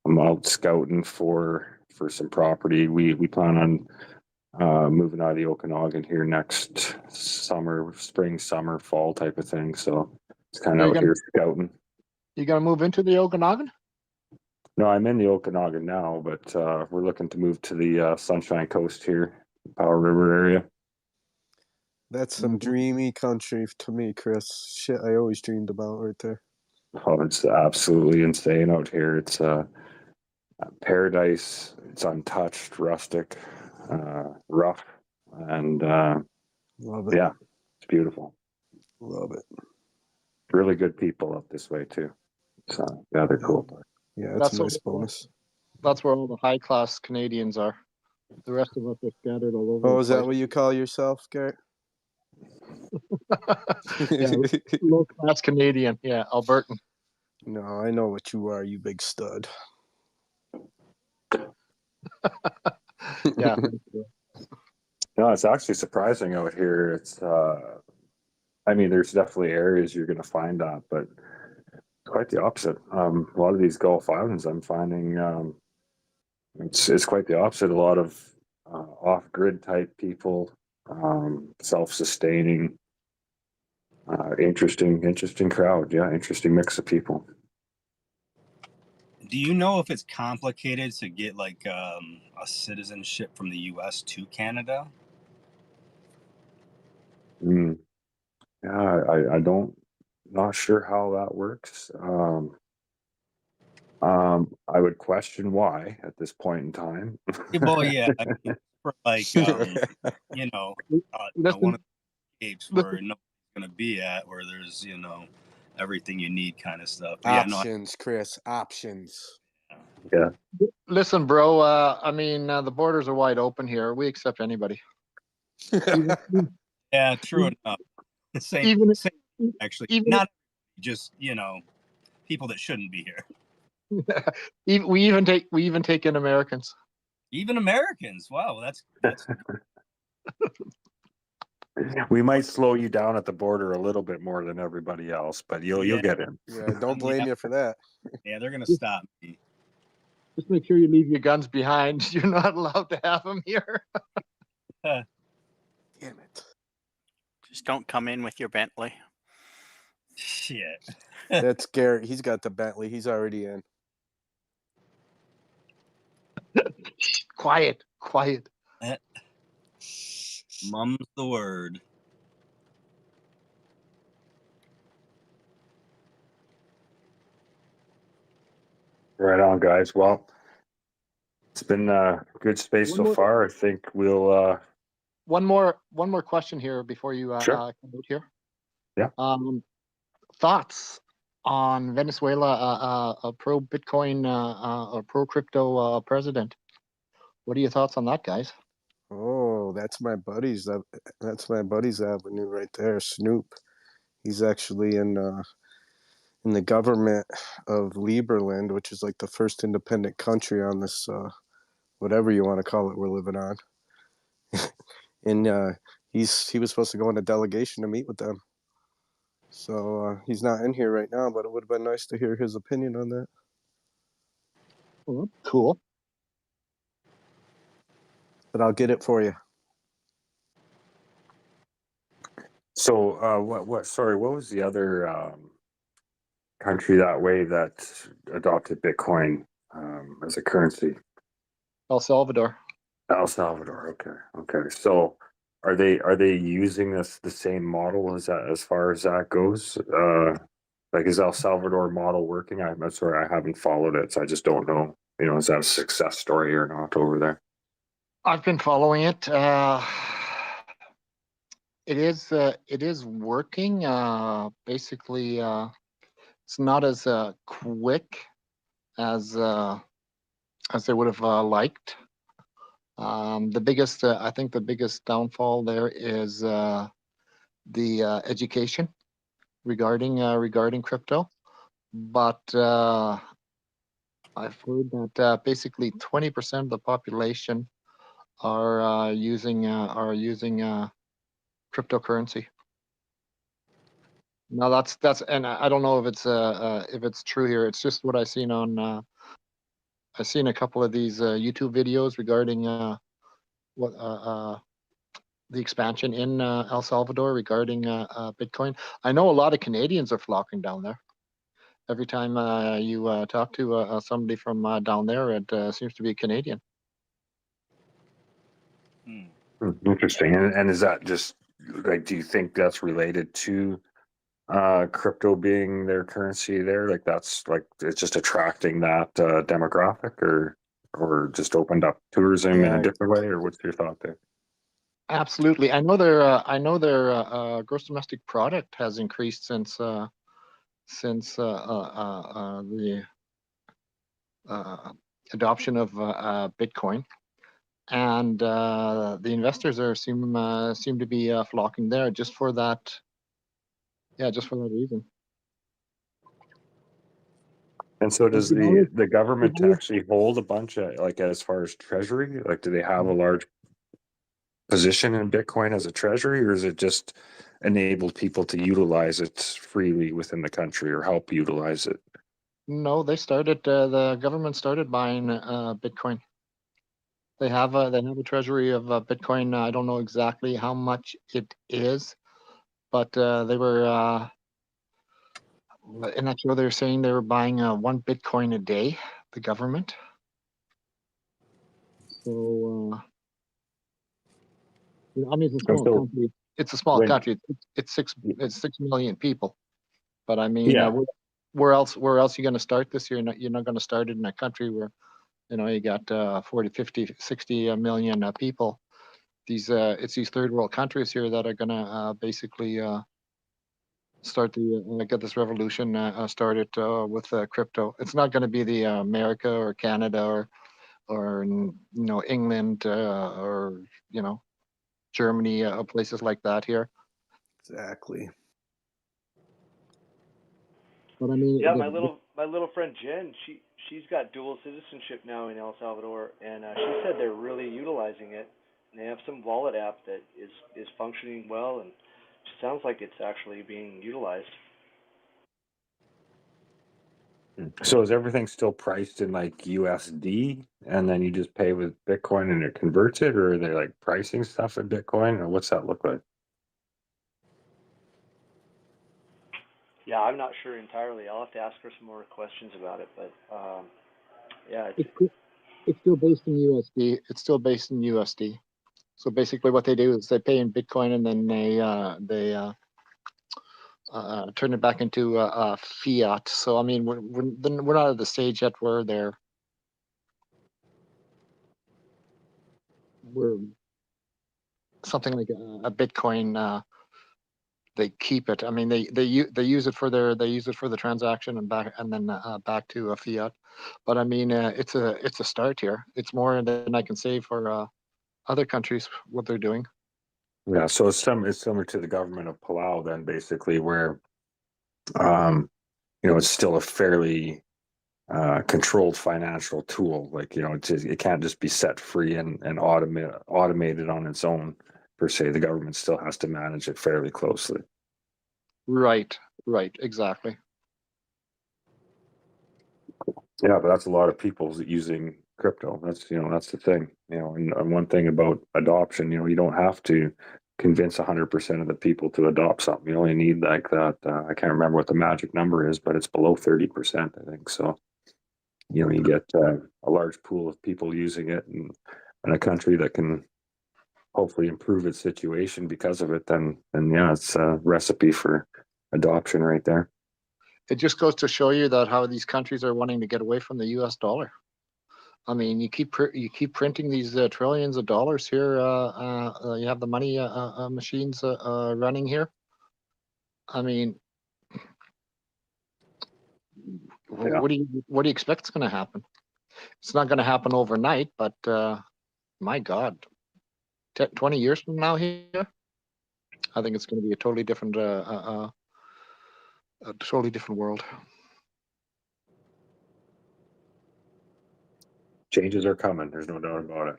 I'm out scouting for some property. We plan on moving out of the Okanagan here next summer, spring, summer, fall type of thing. So it's kind of out here scouting. You gonna move into the Okanagan? No, I'm in the Okanagan now, but we're looking to move to the Sunshine Coast here, Powell River area. That's some dreamy country to me, Chris. Shit, I always dreamed about right there. Oh, it's absolutely insane out here. It's paradise. It's untouched, rustic, rough, and love it. Yeah, it's beautiful. Love it. Really good people up this way too. So yeah, they're cool. Yeah, that's a nice bonus. That's where all the high class Canadians are. The rest of us are scattered all over. Oh, is that what you call yourself, Garrett? Yeah, low class Canadian. Yeah, Albertan. No, I know what you are, you big stud. Yeah. No, it's actually surprising out here. It's I mean, there's definitely areas you're going to find that, but it's quite the opposite. A lot of these Gulf Islands, I'm finding it's quite the opposite. A lot of off-grid type people, self-sustaining. Interesting crowd. Yeah, interesting mix of people. Do you know if it's complicated to get like a citizenship from the U.S. to Canada? Mm. Yeah, I don't, not sure how that works. I would question why at this point in time. Well, yeah, I mean, for like you know, one Listen, of the escapes listen, where nobody's gonna be at, where there's everything you need kind of stuff. But yeah, no, Options, Chris. Options. Yeah. listen, bro. I mean, the borders are wide open here. We accept anybody. Even, yeah, true enough. Same, even, same actually. even, Not just people that shouldn't be here. we even take in Americans. Even Americans. Wow, that's We might slow you down at the border a little bit more than everybody else, but you'll yeah, get in. Yeah, don't blame you for that. yeah. They're gonna stop me. Just make sure you leave your guns behind. You're not allowed to have them here. Damn it. Just don't come in with your Bentley. Shit. That's Garrett. He's got the Bentley. He's already in. Quiet, quiet. Mum's the word. Right on, guys. Well, it's been a good space One so more- far. I think we'll One more question here before you Sure. come out here. Yeah. Thoughts on Venezuela, a pro Bitcoin or pro crypto president? What are your thoughts on that, guys? Oh, that's my buddy's. That's my buddy's avenue right there, Snoop. He's actually in the government of Liberland, which is like the first independent country on this whatever you want to call it we're living on. And he was supposed to go on a delegation to meet with them. So he's not in here right now, but it would have been nice to hear his opinion on that. Cool. But I'll get it for you. So what sorry, what was the other country that way that adopted Bitcoin as a currency? El Salvador. El Salvador. Okay. So are they using the same model as that as far as that goes? Like, is El Salvador model working? I'm sorry, I haven't followed it, so I just don't know. Is that a success story or not over there? I've been following it. It is working. Basically, it's not as quick as they would have liked. I think the biggest downfall there is the education regarding crypto. But I've heard that basically 20% of the population are using cryptocurrency. Now that's and I don't know if it's true here. It's just what I've seen on. I've seen a couple of these YouTube videos regarding what the expansion in El Salvador regarding Bitcoin. I know a lot of Canadians are flocking down there. Every time you talk to somebody from down there, it seems to be a Canadian. Interesting. And is that just like, do you think that's related to crypto being their currency there? Like that's like it's just attracting that demographic, or just opened up tourism in a different way, or what's your thought there? Absolutely. I know their gross domestic product has increased since the adoption of Bitcoin, and the investors seem to be flocking there just for that. Yeah, just for that reason. And so does the government actually hold a bunch of, like, as far as treasury, like, do they have a large position in Bitcoin as a treasury, or is it just enabled people to utilize it freely within the country or help utilize it? No, the government started buying Bitcoin. They have a treasury of Bitcoin. I don't know exactly how much it is, but they were in that show. They were saying they were buying 1 Bitcoin a day. The government. So I mean, it's a small country. It's a small country. It's 6 million people. But I mean, where else are you going to start this year? You're not going to start it in a country where, you got 40, 50, 60 million people. It's these third world countries here that are going to basically start get this revolution started with crypto. It's not going to be the America or Canada or England or Germany, places like that here. Exactly. But I mean, yeah, my little friend Jen, she's got dual citizenship now in El Salvador, and she said they're really utilizing it. And they have some wallet app that is functioning well, and it sounds like it's actually being utilized. So is everything still priced in like USD, and then you just pay with Bitcoin and it converts it, or are they like pricing stuff in Bitcoin, or what's that look like? Yeah, I'm not sure entirely. I'll have to ask her some more questions about it, but yeah, it's still based in USD. It's still based in USD. So basically, what they do is they pay in Bitcoin, and then they turn it back into fiat. So I mean, we're not at the stage yet where we're something like a Bitcoin. They keep it. I mean, they use it for the transaction and then back to a fiat. But I mean, it's a start here. It's more than I can say for other countries what they're doing. Yeah, so it's similar to the government of Palau then, basically, where it's still a fairly controlled financial tool. Like, it can't just be set free and automated on its own per se. The government still has to manage it fairly closely. Right, exactly. Yeah, but that's a lot of people using crypto. That's the thing. And one thing about adoption, you don't have to convince 100% of the people to adopt something. You only need like that. I can't remember what the magic number is, but it's below 30%, I think. So, you get a large pool of people using it, and a country that can hopefully improve its situation because of it. Then yeah, it's a recipe for adoption right there. It just goes to show you that how these countries are wanting to get away from the U.S. dollar. I mean, you keep printing these trillions of dollars here. You have the money machines running here. I mean, what do you expect is going to happen? It's not going to happen overnight, but my God, 20 years from now here, I think it's going to be a totally different world. Changes are coming. There's no doubt about it.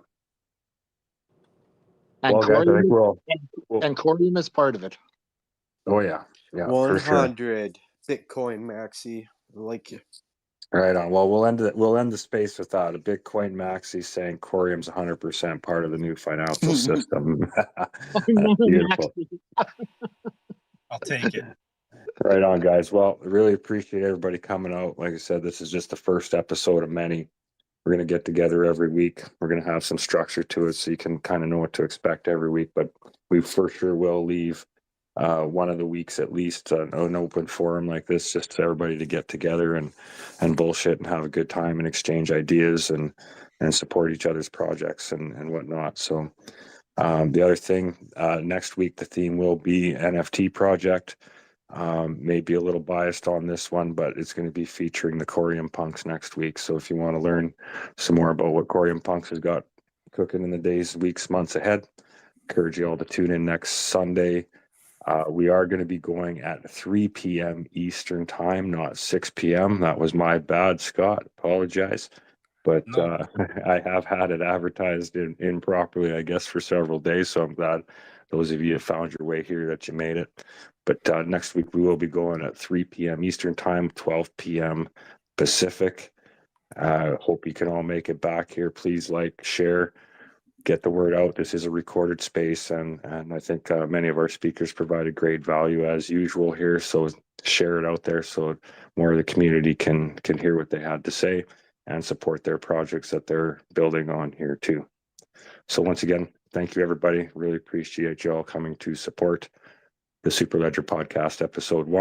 And well, guys, I think we're all. And Corium is part of it. Oh yeah, 100 Bitcoin maxi. I like you. Right on. Well, we'll end the space with that. A Bitcoin maxi saying Corium's 100% part of the new financial system. Beautiful. I'll take it. Right on, guys. Well, I really appreciate everybody coming out. Like I said, this is just the first episode of many. We're going to get together every week. We're going to have some structure to it so you can kind of know what to expect every week. But we for sure will leave one of the weeks at least an open forum like this, just for everybody to get together and bullshit and have a good time and exchange ideas and support each other's projects and whatnot. So the other thing, next week the theme will be NFT project. Maybe a little biased on this one, but it's going to be featuring the Corium Punks next week. So if you want to learn some more about what Corium Punks has got cooking in the days, weeks, months ahead, encourage you all to tune in next Sunday. We are going to be going at 3 p.m. Eastern time, not 6 p.m. That was my bad, Scott. Apologize. But No. I have had it advertised improperly, I guess, for several days. So I'm glad those of you have found your way here that you made it. But next week we will be going at 3 p.m. Eastern time, 12 p.m. Pacific. Hope you can all make it back here. Please like, share, get the word out. This is a recorded space, and I think many of our speakers provided great value as usual here. So share it out there so more of the community can hear what they had to say and support their projects that they're building on here too. So once again, thank you everybody. Really appreciate you all coming to support the Superledger podcast episode 1.